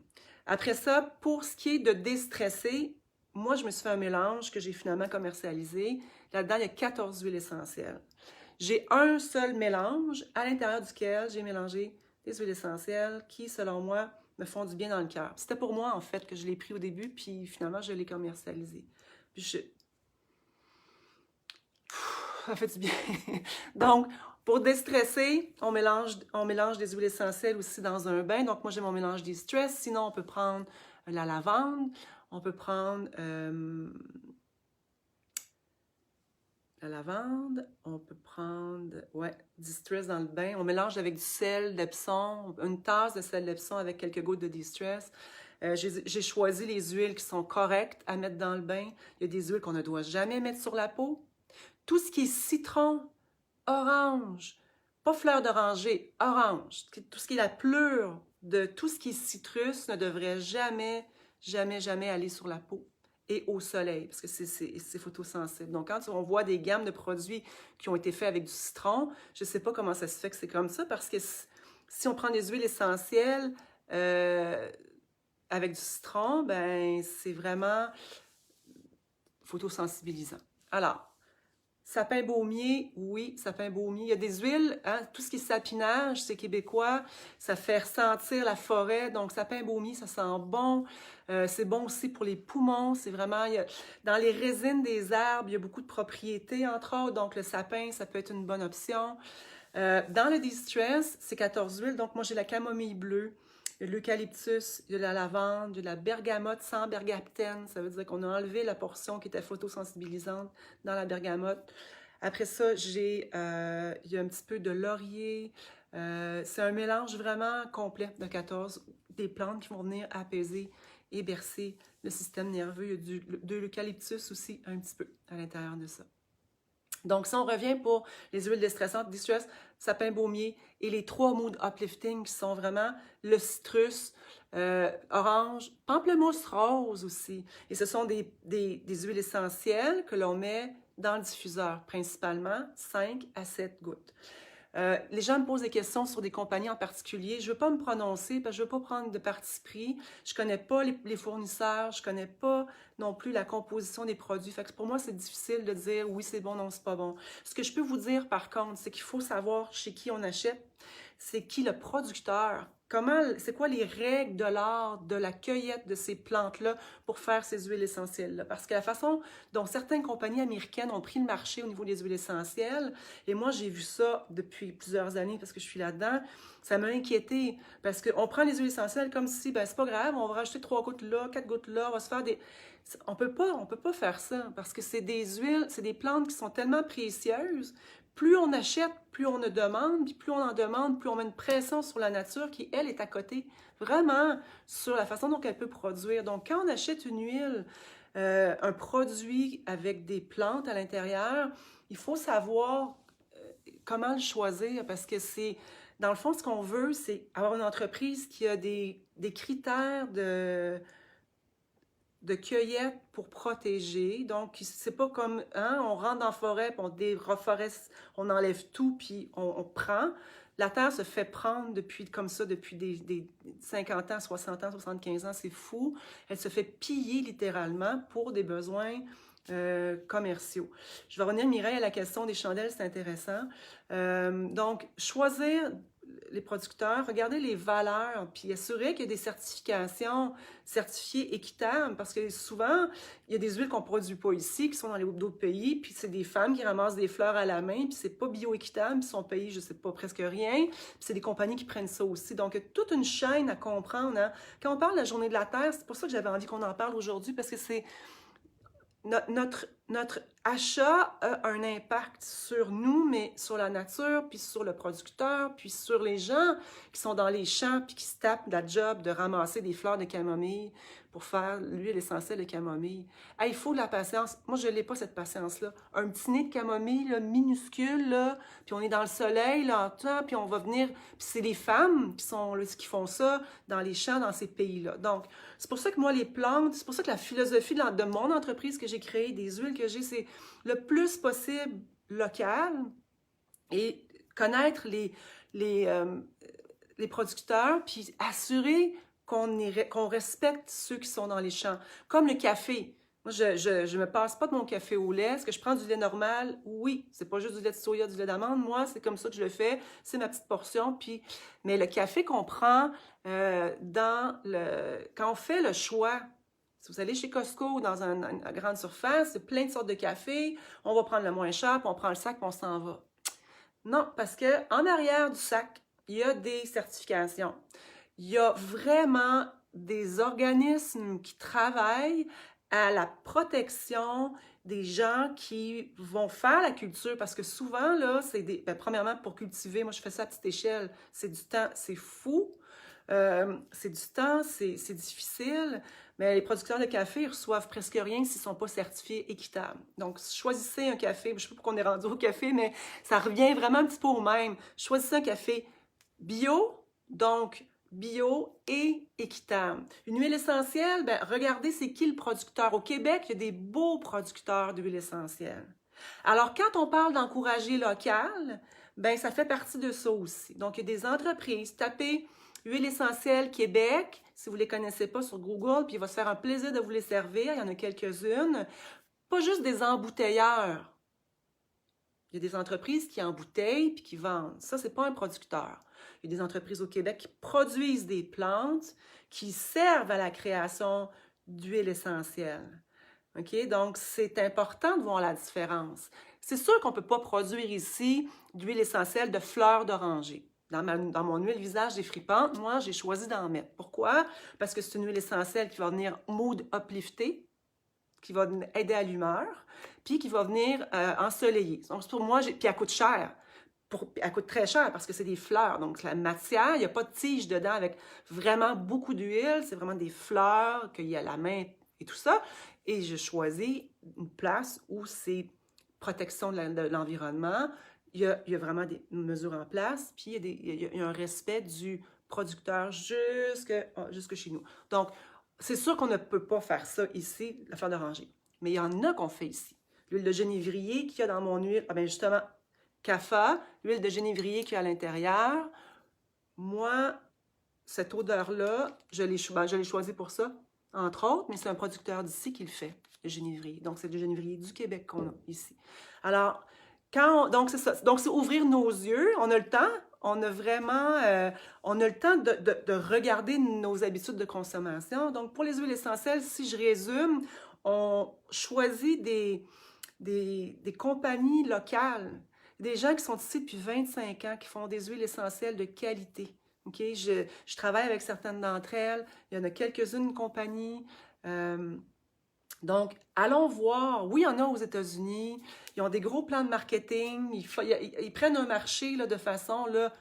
Après ça, pour ce qui est de déstresser, moi, je me suis fait un mélange que j'ai finalement commercialisé. Là-dedans, il y a 14 huiles essentielles. J'ai un seul mélange à l'intérieur duquel j'ai mélangé des huiles essentielles qui, selon moi, me font du bien dans le cœur. C'était pour moi, en fait, que je l'ai pris au début, puis finalement, je l'ai commercialisé. Puis ça fait du bien. Donc, pour déstresser, on mélange des huiles essentielles aussi dans un bain. Donc, moi, j'ai mon mélange de-stress. Sinon, on peut prendre la lavande. On peut prendre la lavande. On peut prendre, de-stress dans le bain. On mélange avec du sel d'Epsom, une tasse de sel d'Epsom avec quelques gouttes de de-stress. J'ai choisi les huiles qui sont correctes à mettre dans le bain. Il y a des huiles qu'on ne doit jamais mettre sur la peau. Tout ce qui est citron, orange, pas fleur d'oranger, orange, tout ce qui est la pleure de tout ce qui est citrus ne devrait jamais, jamais, jamais aller sur la peau et au soleil, parce que c'est photosensible. Donc, quand on voit des gammes de produits qui ont été faits avec du citron, je ne sais pas comment ça se fait que c'est comme ça, parce que si on prend des huiles essentielles avec du citron, ben c'est vraiment photosensibilisant. Alors, sapin baumier, oui, sapin baumier. Il y a des huiles, hein, tout ce qui est sapinage, c'est québécois, ça fait ressentir la forêt. Donc, sapin baumier, ça sent bon. C'est bon aussi pour les poumons. C'est vraiment, dans les résines des arbres, il y a beaucoup de propriétés, entre autres. Donc, le sapin, ça peut être une bonne option. Dans le de-stress, c'est 14 huiles. Donc, moi, j'ai la camomille bleue, l'eucalyptus, il y a la lavande, il y a la bergamote sans bergaptène. Ça veut dire qu'on a enlevé la portion qui était photosensibilisante dans la bergamote. Après ça, il y a un petit peu de laurier. C'est un mélange vraiment complet de 14, des plantes qui vont venir apaiser et bercer le système nerveux. Il y a de l'eucalyptus aussi un petit peu à l'intérieur de ça. Donc, si on revient pour les huiles déstressantes, distress, sapin baumier et les 3 moods uplifting qui sont vraiment le citrus, orange, pamplemousse rose aussi. Et ce sont des huiles essentielles que l'on met dans le diffuseur, principalement 5 à 7 gouttes. Les gens me posent des questions sur des compagnies en particulier. Je ne veux pas me prononcer parce que je ne veux pas prendre de parti pris. Je ne connais pas les fournisseurs, je ne connais pas non plus la composition des produits. Fait que pour moi, c'est difficile de dire oui, c'est bon, non, c'est pas bon. Ce que je peux vous dire par contre, c'est qu'il faut savoir chez qui on achète, c'est qui le producteur. C'est quoi les règles de l'art de la cueillette de ces plantes-là pour faire ces huiles essentielles-là? Parce que la façon dont certaines compagnies américaines ont pris le marché au niveau des huiles essentielles, et moi j'ai vu ça depuis plusieurs années parce que je suis là-dedans, ça m'a inquiétée parce qu'on prend les huiles essentielles comme si, ben c'est pas grave, on va rajouter 3 gouttes là, 4 gouttes là, on va se faire des... On peut pas faire ça parce que c'est des huiles, c'est des plantes qui sont tellement précieuses plus on achète, plus on en demande, puis plus on en demande, plus on met une pression sur la nature qui, elle, est à côté, vraiment, sur la façon dont elle peut produire. Donc, quand on achète une huile, un produit avec des plantes à l'intérieur, il faut savoir comment le choisir parce que c'est, dans le fond, ce qu'on veut, c'est avoir une entreprise qui a des critères de cueillette pour protéger. Donc, c'est pas comme, hein, on rentre dans la forêt, puis on déforeste, on enlève tout, puis on prend. La terre se fait prendre depuis, comme ça depuis des 50 ans, 60 ans, 75 ans, c'est fou. Elle se fait piller littéralement pour des besoins commerciaux. Je vais revenir, Mireille, à la question des chandelles, c'est intéressant. Donc, choisir les producteurs, regarder les valeurs, puis assurer qu'il y a des certifications certifiées équitables, parce que souvent, il y a des huiles qu'on ne produit pas ici, qui sont dans d'autres pays, puis c'est des femmes qui ramassent des fleurs à la main, puis c'est pas bio-équitable, puis ils sont payés, je sais pas, presque rien, puis c'est des compagnies qui prennent ça aussi. Donc, il y a toute une chaîne à comprendre. Hein. Quand on parle de la Journée de la Terre, c'est pour ça que j'avais envie qu'on en parle aujourd'hui, parce que c'est notre achat a un impact sur nous, mais sur la nature, puis sur le producteur, puis sur les gens qui sont dans les champs, puis qui se tapent la job de ramasser des fleurs de camomille pour faire l'huile essentielle de camomille. Il faut de la patience. Moi, je n'ai pas cette patience-là. Un petit nez de camomille là, minuscule, là, puis on est dans le soleil, longtemps, puis on va venir... Puis c'est les femmes qui font ça dans les champs, dans ces pays-là. Donc, c'est pour ça que moi, les plantes, c'est pour ça que la philosophie de mon entreprise que j'ai créée, des huiles que j'ai, c'est le plus possible local et connaître les producteurs, puis assurer qu'on respecte ceux qui sont dans les champs. Comme le café. Moi, je me passe pas de mon café au lait. Est-ce que je prends du lait normal? Oui. C'est pas juste du lait de soya, du lait d'amande. Moi, c'est comme ça que je le fais. C'est ma petite portion. Puis, mais le café qu'on prend quand on fait le choix, si vous allez chez Costco ou dans une grande surface, c'est plein de sortes de café. On va prendre le moins cher, puis on prend le sac, puis on s'en va. Non, parce que en arrière du sac, il y a des certifications. Il y a vraiment des organismes qui travaillent à la protection des gens qui vont faire la culture, parce que souvent, là, c'est premièrement, pour cultiver, moi, je fais ça à petite échelle, c'est du temps, c'est fou, c'est du temps, c'est difficile, mais les producteurs de café, ils reçoivent presque rien s'ils ne sont pas certifiés équitables. Donc, choisissez un café, je ne sais pas pourquoi on est rendu au café, mais ça revient vraiment un petit peu au même. Choisissez un café bio, donc bio et équitable. Une huile essentielle, ben, regardez c'est qui le producteur. Au Québec, il y a des beaux producteurs d'huile essentielle. Alors, quand on parle d'encourager local, ben, ça fait partie de ça aussi. Donc, il y a des entreprises, tapez huile essentielle Québec, si vous ne les connaissez pas sur Google, puis il va se faire un plaisir de vous les servir, il y en a quelques-unes. Pas juste des embouteilleurs. Il y a des entreprises qui embouteillent puis qui vendent. Ça, c'est pas un producteur. Il y a des entreprises au Québec qui produisent des plantes qui servent à la création d'huile essentielle. OK? Donc, c'est important de voir la différence. C'est sûr qu'on ne peut pas produire ici d'huile essentielle de fleurs d'oranger. Dans mon huile visage défripante, moi, j'ai choisi d'en mettre. Pourquoi? Parce que c'est une huile essentielle qui va venir mood uplifter, qui va aider à l'humeur, puis qui va venir ensoleiller. Donc, pour moi, puis elle coûte cher. Elle coûte très cher parce que c'est des fleurs. Donc, la matière, il n'y a pas de tige dedans avec vraiment beaucoup d'huile. C'est vraiment des fleurs, qu'il y a la main et tout ça. Et j'ai choisi une place où c'est protection de l'environnement. Il y a vraiment des mesures en place. Puis, il y a un respect du producteur jusque chez nous. Donc, c'est sûr qu'on ne peut pas faire ça ici, la fleur d'oranger. Mais il y en a qu'on fait ici. L'huile de genévrier qu'il y a dans mon huile, bien justement, CAFA, l'huile de genévrier qu'il y a à l'intérieur. Moi, cette odeur-là, je l'ai choisie pour ça, entre autres, mais c'est un producteur d'ici qui le fait, le genévrier. Donc, c'est le genévrier du Québec qu'on a ici. Alors, donc, c'est ça. Donc, c'est ouvrir nos yeux. On a le temps. On a vraiment, on a le temps de regarder nos habitudes de consommation. Donc, pour les huiles essentielles, si je résume, on choisit des compagnies locales, des gens qui sont ici depuis 25 ans, qui font des huiles essentielles de qualité. Okay? Je travaille avec certaines d'entre elles. Il y en a quelques-unes compagnies Donc, allons voir. Oui, il y en a aux États-Unis. Ils ont des gros plans de marketing. Ils prennent un marché là, de façon, là,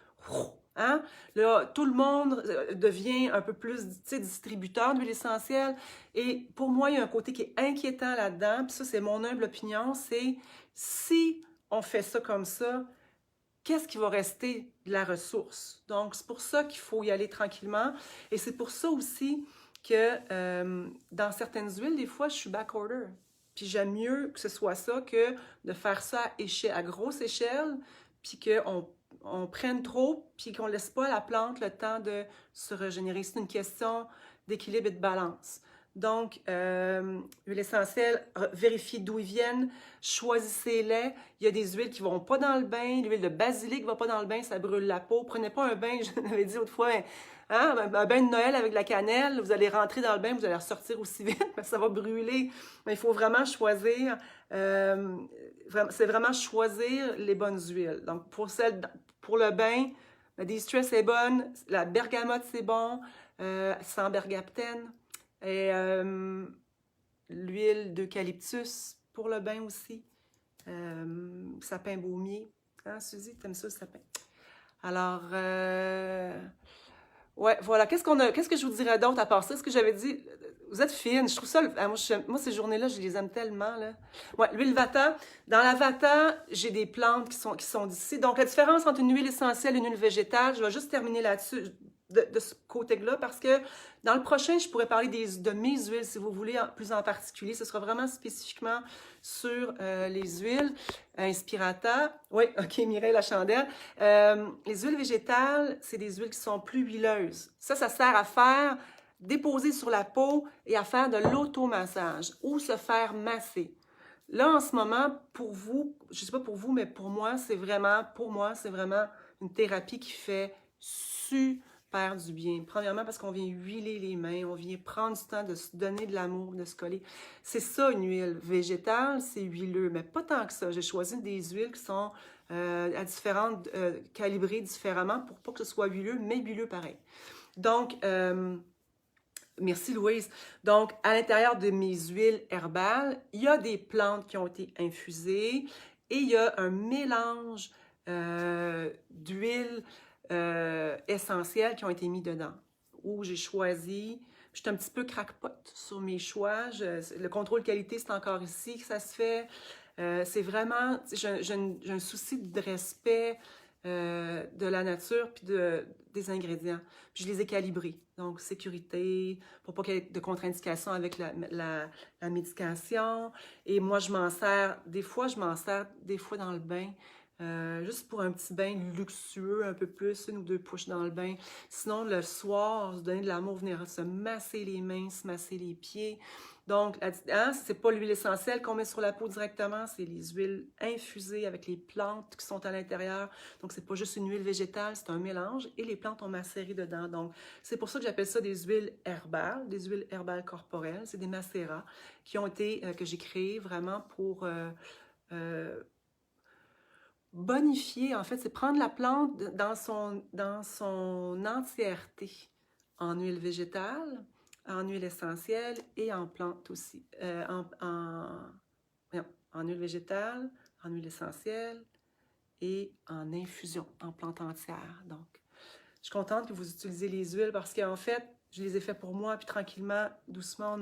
hein? Là, tout le monde devient un peu plus distributeur d'huile essentielle. Et pour moi, il y a un côté qui est inquiétant là-dedans. Puis ça, c'est mon humble opinion. C'est si on fait ça comme ça, qu'est-ce qui va rester de la ressource? Donc, c'est pour ça qu'il faut y aller tranquillement. Et c'est pour ça aussi que dans certaines huiles, des fois, je suis backorder. Puis j'aime mieux que ce soit ça que de faire ça à grosse échelle, puis qu'on prenne trop, puis qu'on ne laisse pas à la plante le temps de se régénérer. C'est une question d'équilibre et de balance. Donc, huile essentielle, vérifiez d'où ils viennent, choisissez-les. Il y a des huiles qui ne vont pas dans le bain, l'huile de basilic ne va pas dans le bain, ça brûle la peau. Prenez pas un bain, je l'avais dit autrefois, hein, un bain de Noël avec de la cannelle, vous allez rentrer dans le bain, vous allez ressortir aussi vite, parce que ça va brûler. Mais il faut vraiment choisir, c'est vraiment choisir les bonnes huiles. Donc, pour le bain, la Distress est bonne, la bergamote c'est bon, sans bergaptène. Et l'huile d'eucalyptus pour le bain aussi. Sapin baumier. Hein, Suzy, t'aimes ça, le sapin? Alors, ouais, voilà. Qu'est-ce que je vous dirais d'autre à part ça? Est-ce que j'avais dit, vous êtes fine, je trouve ça, moi, ces journées-là, je les aime tellement, là. Ouais, l'huile Vata. Dans la Vata, j'ai des plantes qui sont d'ici. Donc, la différence entre une huile essentielle et une huile végétale, je vais juste terminer là-dessus, de ce côté-là, parce que dans le prochain, je pourrais parler de mes huiles, si vous voulez, plus en particulier. Ce sera vraiment spécifiquement sur les huiles. Inspirata. Oui, OK, Mireille la chandelle. Les huiles végétales, c'est des huiles qui sont plus huileuses. Ça sert à faire déposer sur la peau et à faire de l'automassage ou se faire masser. Là, en ce moment, pour vous, je ne sais pas pour vous, mais pour moi, c'est vraiment une thérapie qui fait super du bien. Premièrement, parce qu'on vient huiler les mains, on vient prendre du temps de se donner de l'amour, de se coller. C'est ça, une huile végétale, c'est huileux, mais pas tant que ça. J'ai choisi des huiles qui sont calibrées différemment pour pas que ce soit huileux, mais huileux pareil. Donc, merci Louise. Donc, à l'intérieur de mes huiles herbales, il y a des plantes qui ont été infusées et il y a un mélange d'huiles essentielles qui ont été mis dedans. Où j'ai choisi, je suis un petit peu crackpot sur mes choix. Le contrôle qualité, c'est encore ici que ça se fait. C'est vraiment, j'ai un souci de respect de la nature puis des ingrédients. Puis je les ai calibrés. Donc, sécurité, pour pas qu'il y ait de contre-indication avec la médication. Et moi, je m'en sers des fois dans le bain. Juste pour un petit bain luxueux, un peu plus, 1 ou 2 push dans le bain. Sinon, le soir, se donner de l'amour, venir se masser les mains, se masser les pieds. Donc, hein, c'est pas l'huile essentielle qu'on met sur la peau directement, c'est les huiles infusées avec les plantes qui sont à l'intérieur. Donc, c'est pas juste une huile végétale, c'est un mélange et les plantes ont macéré dedans. Donc, c'est pour ça que j'appelle ça des huiles herbales corporelles. C'est des macérats qui ont été, que j'ai créés vraiment pour bonifier. En fait, c'est prendre la plante dans son entièreté en huile végétale, en huile essentielle et en plante aussi. En huile végétale, en huile essentielle et en infusion, en plante entière. Donc, je suis contente que vous utilisez les huiles parce qu'en fait, je les ai fait pour moi, puis tranquillement, doucement,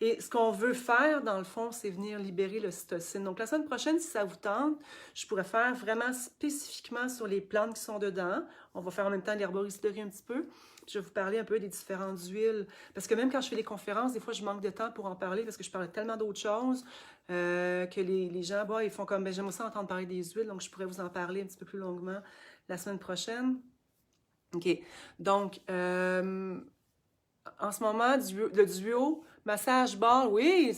Et ce qu'on veut faire, dans le fond, c'est venir libérer l'ocytocine. Donc, la semaine prochaine, si ça vous tente, je pourrais faire vraiment spécifiquement sur les plantes qui sont dedans. On va faire en même temps l'herboristerie un petit peu. Je vais vous parler un peu des différentes huiles. Parce que même quand je fais des conférences, des fois, je manque de temps pour en parler parce que je parle tellement d'autres choses que les gens, ils font comme, j'aime aussi entendre parler des huiles, donc je pourrais vous en parler un petit peu plus longuement la semaine prochaine. OK. Donc, en ce moment, le duo massage ball, oui,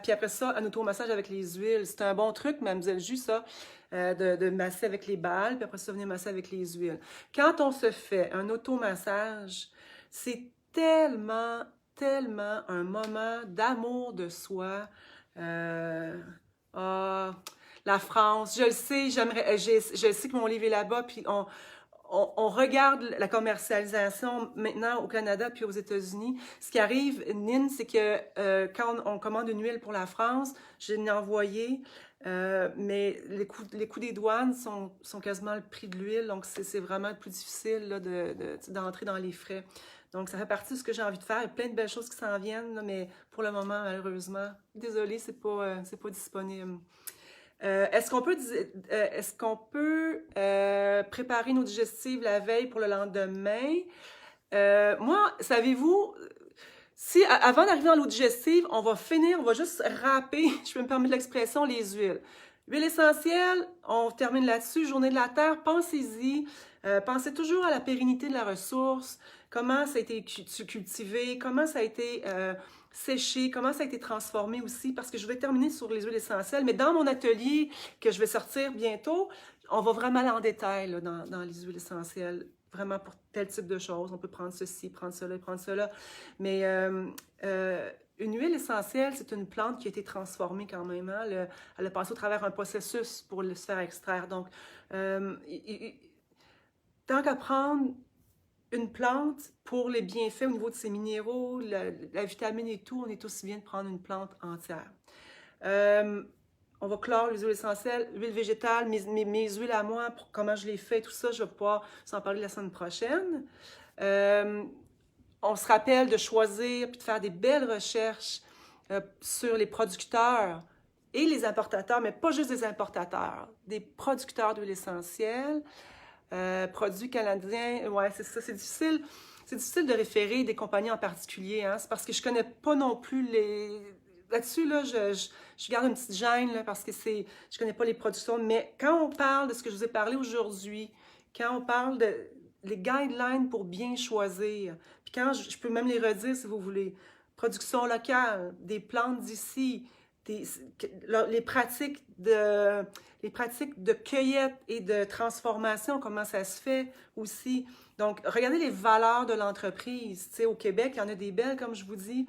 puis après ça, un automassage avec les huiles. C'est un bon truc, Mademoiselle Jus, ça, de masser avec les balles, puis après ça, venir masser avec les huiles. Quand on se fait un automassage, c'est tellement, tellement un moment d'amour de soi. La France, je le sais, je sais que mon livre est là-bas, puis on regarde la commercialisation maintenant au Canada puis aux États-Unis. Ce qui arrive, Nin, c'est que quand on commande une huile pour la France, je l'ai envoyée, mais les coûts des douanes sont quasiment le prix de l'huile, donc c'est vraiment plus difficile là, d'entrer dans les frais. Donc, ça fait partie de ce que j'ai envie de faire. Il y a plein de belles choses qui s'en viennent, là, mais pour le moment, malheureusement, désolée, c'est pas disponible. Est-ce qu'on peut préparer nos digestives la veille pour le lendemain? Moi, savez-vous, si avant d'arriver dans l'eau digestive, on va juste râper, je peux me permettre l'expression, les huiles. Huile essentielle, on termine là-dessus, Journée de la Terre, pensez-y. Pensez toujours à la pérennité de la ressource, comment ça a été cultivé, comment ça a été séché, comment ça a été transformé aussi, parce que je vais terminer sur les huiles essentielles, mais dans mon atelier que je vais sortir bientôt, on va vraiment aller en détail là, dans les huiles essentielles, vraiment pour tel type de choses. On peut prendre ceci, prendre cela, prendre cela, mais une huile essentielle, c'est une plante qui a été transformée quand même. Hein? Elle a passé au travers un processus pour se faire extraire. Donc, tant qu'à prendre une plante pour les bienfaits au niveau de ses minéraux, la vitamine et tout, on est aussi bien de prendre une plante entière. On va clore les huiles essentielles, huile végétale, mes huiles à moi, pour comment je les fais, tout ça, je vais pouvoir s'en parler la semaine prochaine. On se rappelle de choisir et de faire des belles recherches sur les producteurs et les importateurs, mais pas juste des importateurs, des producteurs d'huile essentielle. Produits canadiens, ouais, c'est ça, c'est difficile. C'est difficile de référer des compagnies en particulier, hein? C'est parce que je connais pas non plus les... Là-dessus, là, je garde une petite gêne, là, parce que je connais pas les productions, mais quand on parle de ce que je vous ai parlé aujourd'hui, quand on parle de les guidelines pour bien choisir, puis quand je peux même les redire si vous voulez, production locale, des plantes d'ici, les pratiques de cueillette et de transformation, comment ça se fait aussi. Donc, regardez les valeurs de l'entreprise. Tu sais, au Québec, il y en a des belles, comme je vous dis.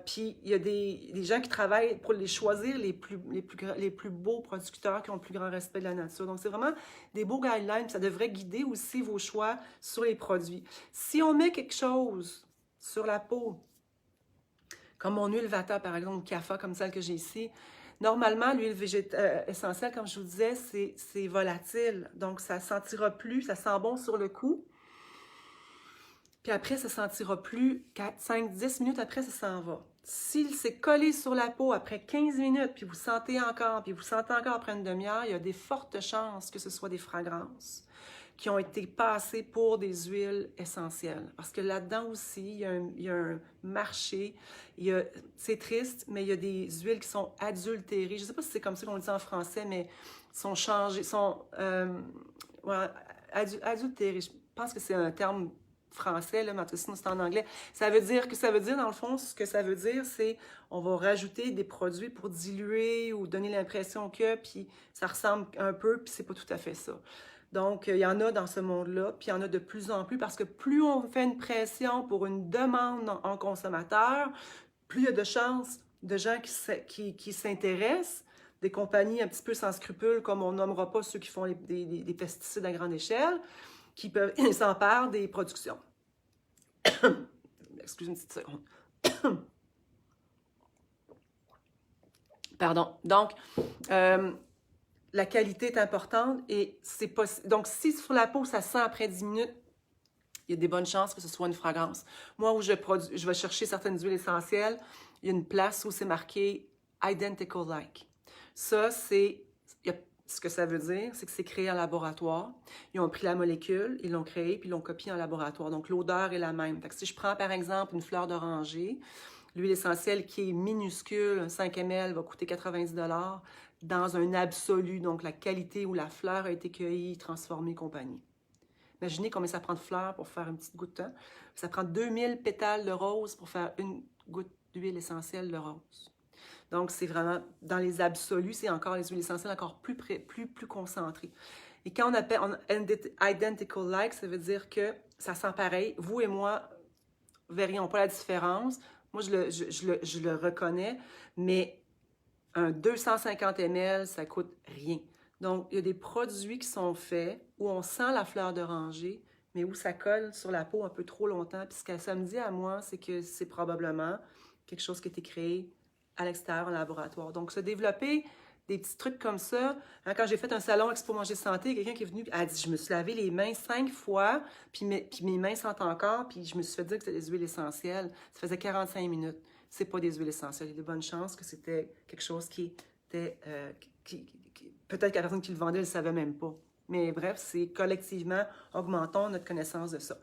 Puis, il y a des gens qui travaillent pour les choisir les plus beaux producteurs qui ont le plus grand respect de la nature. Donc, c'est vraiment des beaux guidelines. Puis ça devrait guider aussi vos choix sur les produits. Si on met quelque chose sur la peau, comme mon huile Vata, par exemple, Kapha, comme celle que j'ai ici. Normalement, l'huile essentielle, comme je vous disais, c'est volatile. Donc, ça ne sentira plus, ça sent bon sur le coup. Puis après, ça ne sentira plus 4, 5, 10 minutes après, ça s'en va. S'il s'est collé sur la peau après 15 minutes, puis vous sentez encore, puis vous sentez encore après une demi-heure, il y a des fortes chances que ce soit des fragrances qui ont été passées pour des huiles essentielles. Parce que là-dedans aussi, il y a un marché. C'est triste, mais il y a des huiles qui sont adultérées. Je ne sais pas si c'est comme ça qu'on le dit en français, mais sont changées, ouais, adultérées. Je pense que c'est un terme français, là, mais sinon c'est en anglais. Ça veut dire, dans le fond, ce que ça veut dire, c'est on va rajouter des produits pour diluer ou donner l'impression que, puis ça ressemble un peu, puis c'est pas tout à fait ça. Donc, il y en a dans ce monde-là, puis il y en a de plus en plus, parce que plus on fait une pression pour une demande en consommateur, plus il y a de chances de gens qui s'intéressent, des compagnies un petit peu sans scrupules, comme on nommera pas ceux qui font des pesticides à grande échelle, qui s'emparent des productions. Excusez une petite seconde. Pardon. Donc, la qualité est importante et c'est possible. Donc, si sur la peau, ça sent après 10 minutes, il y a des bonnes chances que ce soit une fragrance. Moi, où je vais chercher certaines huiles essentielles, il y a une place où c'est marqué « identical like ». Ça, ce que ça veut dire, c'est que c'est créé en laboratoire. Ils ont pris la molécule, ils l'ont créée, puis ils l'ont copiée en laboratoire. Donc, l'odeur est la même. Fait que si je prends, par exemple, une fleur d'oranger, l'huile essentielle qui est minuscule, 5 ml, va coûter 90 $ dans un absolu. Donc, la qualité où la fleur a été cueillie, transformée, compagnie. Imaginez combien ça prend de fleurs pour faire une petite goutte. Hein? Ça prend 2000 pétales de rose pour faire une goutte d'huile essentielle de rose. Donc, c'est vraiment, dans les absolus, c'est encore les huiles essentielles encore plus concentrées. Et quand on appelle identical like, ça veut dire que ça sent pareil. Vous et moi verrions pas la différence. Moi, je le reconnais, mais un 250 ml, ça coûte rien. Donc, il y a des produits qui sont faits où on sent la fleur d'oranger, mais où ça colle sur la peau un peu trop longtemps. Puis ce que ça me dit à moi, c'est que c'est probablement quelque chose qui a été créé à l'extérieur en laboratoire. Donc, se développer des petits trucs comme ça. Hein, quand j'ai fait un salon Expo Manger Santé, quelqu'un qui est venu a dit, je me suis lavé les mains 5 fois, puis mes mains sentent encore, puis je me suis fait dire que c'était des huiles essentielles. Ça faisait 45 minutes. C'est pas des huiles essentielles. Il y a de bonnes chances que c'était quelque chose qui était... peut-être que la personne qui le vendait ne le savait même pas. Mais bref, c'est collectivement, augmentons notre connaissance de ça.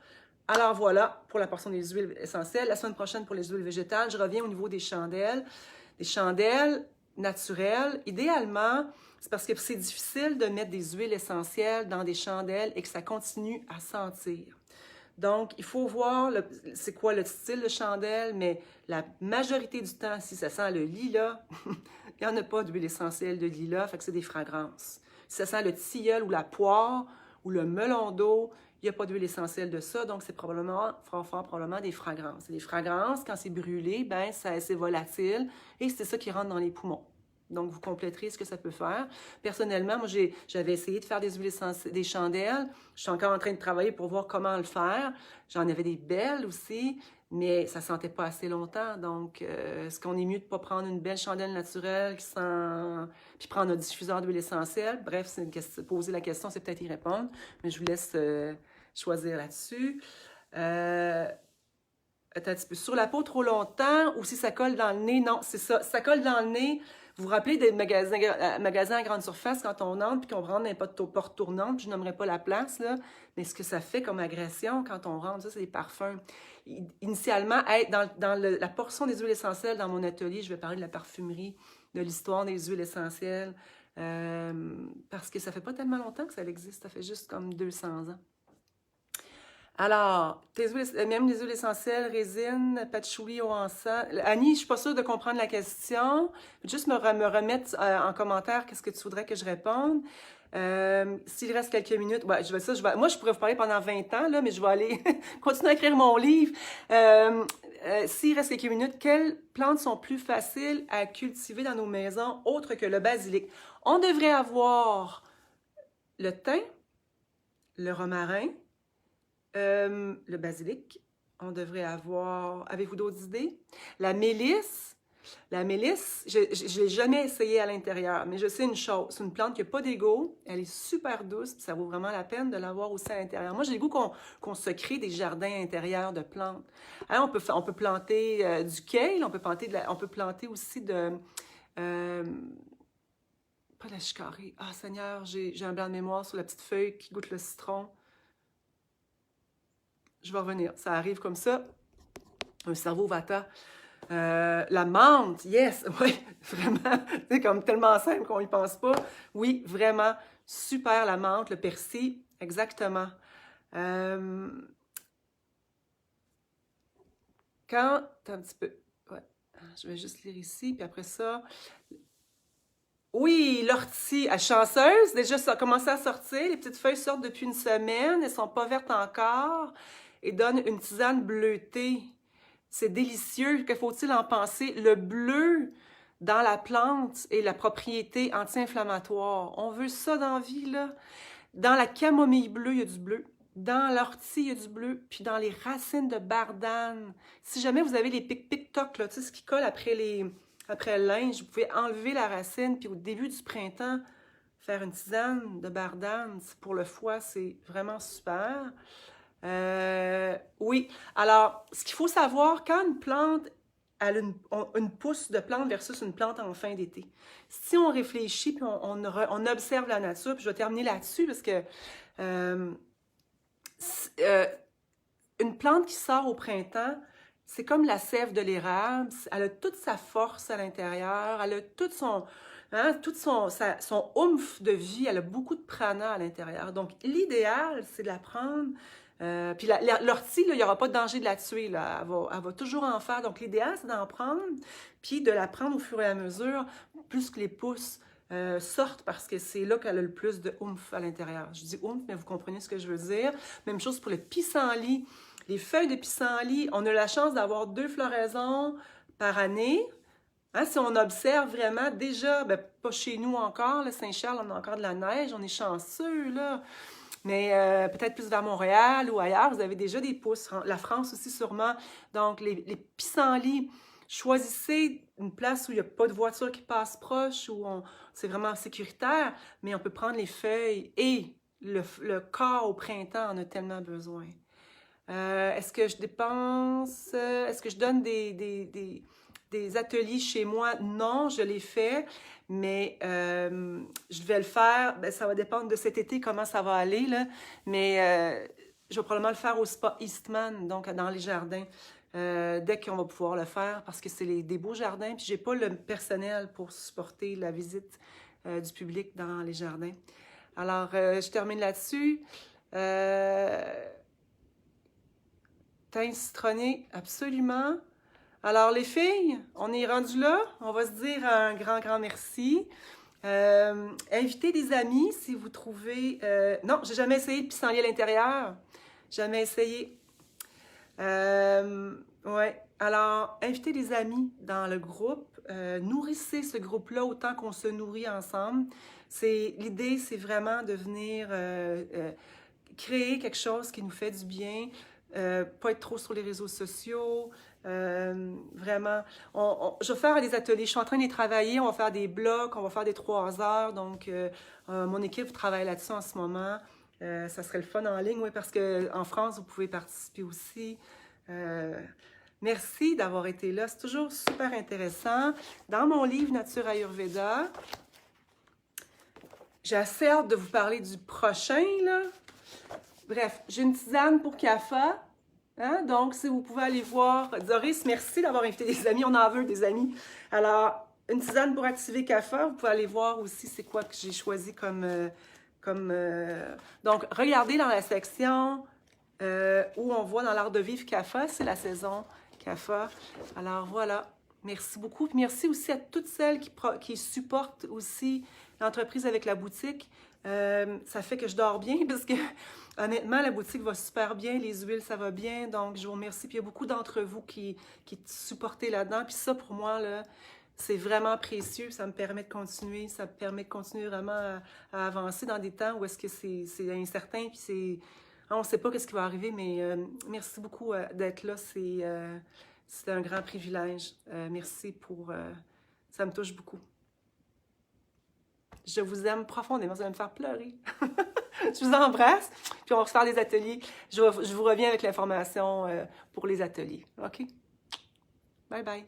Alors voilà, pour la portion des huiles essentielles. La semaine prochaine, pour les huiles végétales, je reviens au niveau des chandelles. Des chandelles naturelles, idéalement, c'est parce que c'est difficile de mettre des huiles essentielles dans des chandelles et que ça continue à sentir. Donc, il faut voir c'est quoi le style de chandelle, mais la majorité du temps, si ça sent le lilas, il n'y en a pas d'huile essentielle de lilas, fait que c'est des fragrances. Si ça sent le tilleul ou la poire ou le melon d'eau, il n'y a pas d'huile essentielle de ça, donc c'est probablement, fort probablement des fragrances. Et les fragrances, quand c'est brûlé, ben c'est volatile et c'est ça qui rentre dans les poumons. Donc, vous compléterez ce que ça peut faire. Personnellement, moi, j'avais essayé de faire des huiles essentielles, des chandelles. Je suis encore en train de travailler pour voir comment le faire. J'en avais des belles aussi, mais ça ne sentait pas assez longtemps. Donc, est-ce qu'on est mieux de ne pas prendre une belle chandelle naturelle qui sent... puis prendre un diffuseur d'huile essentielle? Bref, c'est une question, poser la question, c'est peut-être y répondre, mais je vous laisse choisir là-dessus. Attends un petit peu. Sur la peau trop longtemps ou si ça colle dans le nez, non, c'est ça. Si ça colle dans le nez, vous vous rappelez des magasins à grande surface quand on entre puis qu'on rentre dans les portes tournantes, je nommerai pas la place, là, mais ce que ça fait comme agression quand on rentre, ça, c'est des parfums. Initialement, dans la portion des huiles essentielles dans mon atelier, je vais parler de la parfumerie, de l'histoire des huiles essentielles, parce que ça fait pas tellement longtemps que ça existe, ça fait juste comme 200 ans. Alors, même les huiles essentielles, résine, patchouli, eau en sang. Annie, je suis pas sûre de comprendre la question. Juste me remettre en commentaire qu'est-ce que tu voudrais que je réponde. S'il reste quelques minutes, ouais, moi, je pourrais vous parler pendant 20 ans, là, mais je vais aller continuer à écrire mon livre. S'il reste quelques minutes, quelles plantes sont plus faciles à cultiver dans nos maisons autres que le basilic? On devrait avoir le thym, le romarin, le basilic, on devrait avoir... Avez-vous d'autres idées? La mélisse, je ne l'ai jamais essayé à l'intérieur, mais je sais une chose, c'est une plante qui n'a pas d'égo, elle est super douce, puis ça vaut vraiment la peine de l'avoir aussi à l'intérieur. Moi, j'ai le goût qu'on se crée des jardins intérieurs de plantes. Hein, on peut planter du kale, on peut planter aussi de... pas la chicorée. Ah, Seigneur, j'ai un blanc de mémoire sur la petite feuille qui goûte le citron. Je vais revenir. Ça arrive comme ça. Un cerveau vata. La menthe, yes, oui, vraiment. C'est comme tellement simple qu'on n'y pense pas. Oui, vraiment, super la menthe, le persil, exactement. Quand, attends un petit peu, ouais, je vais juste lire ici, puis après ça... Oui, l'ortie, elle est chanceuse, déjà ça a commencé à sortir, les petites feuilles sortent depuis une semaine, elles sont pas vertes encore, et donnent une tisane bleutée. C'est délicieux, que faut-il en penser? Le bleu dans la plante est la propriété anti-inflammatoire. On veut ça dans la vie, là. Dans la camomille bleue, il y a du bleu. Dans l'ortie, il y a du bleu. Puis dans les racines de bardane. Si jamais vous avez les pic-pic-toc, là, tu sais, ce qui colle après le linge, vous pouvez enlever la racine, puis au début du printemps, faire une tisane de bardane. Pour le foie, c'est vraiment super. Oui, alors, ce qu'il faut savoir, quand une plante a une pousse de plante versus une plante en fin d'été, si on réfléchit puis on observe la nature, puis je vais terminer là-dessus parce que une plante qui sort au printemps, c'est comme la sève de l'érable, elle a toute sa force à l'intérieur, elle a tout son oomph de vie, elle a beaucoup de prana à l'intérieur. Donc, l'idéal, c'est de la prendre. Puis l'ortie, il n'y aura pas de danger de la tuer, là. Elle va toujours en faire. Donc, l'idéal, c'est d'en prendre, puis de la prendre au fur et à mesure, plus que les pousses sortent, parce que c'est là qu'elle a le plus de oomph à l'intérieur. Je dis oomph, mais vous comprenez ce que je veux dire. Même chose pour le pissenlit. Les feuilles de pissenlit, on a la chance d'avoir 2 floraisons par année. Hein, si on observe vraiment, déjà, ben, pas chez nous encore, là, Saint-Charles, on a encore de la neige, on est chanceux, là. Mais peut-être plus vers Montréal ou ailleurs, vous avez déjà des pousses. La France aussi, sûrement. Donc, les pissenlits, choisissez une place où il n'y a pas de voiture qui passe proche, où c'est vraiment sécuritaire, mais on peut prendre les feuilles et le corps au printemps en a tellement besoin. Est-ce que je dépense? Est-ce que je donne des ateliers chez moi? Non, je les fais, mais je vais le faire. Ben, ça va dépendre de cet été, comment ça va aller, là. Mais je vais probablement le faire au spa Eastman, donc dans les jardins, dès qu'on va pouvoir le faire, parce que c'est des beaux jardins, puis j'ai pas le personnel pour supporter la visite du public dans les jardins. Alors, je termine là-dessus. Teint citronné, absolument. Alors, les filles, on est rendu là. On va se dire un grand, grand merci. Invitez des amis si vous trouvez... non, j'ai jamais essayé de pissenlit à l'intérieur. Jamais essayé. Ouais. Alors, invitez des amis dans le groupe. Nourrissez ce groupe-là autant qu'on se nourrit ensemble. L'idée, c'est vraiment de venir créer quelque chose qui nous fait du bien. Pas être trop sur les réseaux sociaux. Vraiment. Je vais faire des ateliers. Je suis en train de les travailler. On va faire des blocs. On va faire des 3 heures. Donc, mon équipe travaille là-dessus en ce moment. Ça serait le fun en ligne, oui, parce qu'en France, vous pouvez participer aussi. Merci d'avoir été là. C'est toujours super intéressant. Dans mon livre Nature Ayurveda, j'ai assez hâte de vous parler du prochain, là. Bref, j'ai une tisane pour Kapha. Hein? Donc, si vous pouvez aller voir, Doris, merci d'avoir invité des amis. On en veut des amis. Alors, une tisane pour activer Kapha. Vous pouvez aller voir aussi c'est quoi que j'ai choisi comme... Donc, regardez dans la section où on voit dans l'art de vivre Kapha. C'est la saison Kapha. Alors, voilà. Merci beaucoup. Puis merci aussi à toutes celles qui supportent aussi l'entreprise avec la boutique. Ça fait que je dors bien parce que honnêtement, la boutique va super bien, les huiles, ça va bien. Donc, je vous remercie. Puis il y a beaucoup d'entre vous qui supportez là-dedans. Puis ça, pour moi, là, c'est vraiment précieux. Ça me permet de continuer. Ça me permet de continuer vraiment à avancer dans des temps où est-ce que c'est incertain. Puis on ne sait pas ce qui va arriver, mais merci beaucoup d'être là. C'est un grand privilège. Merci pour... ça me touche beaucoup. Je vous aime profondément. Ça va me faire pleurer. Je vous embrasse. Puis on va refaire des ateliers. Je vous reviens avec l'information pour les ateliers. OK? Bye bye.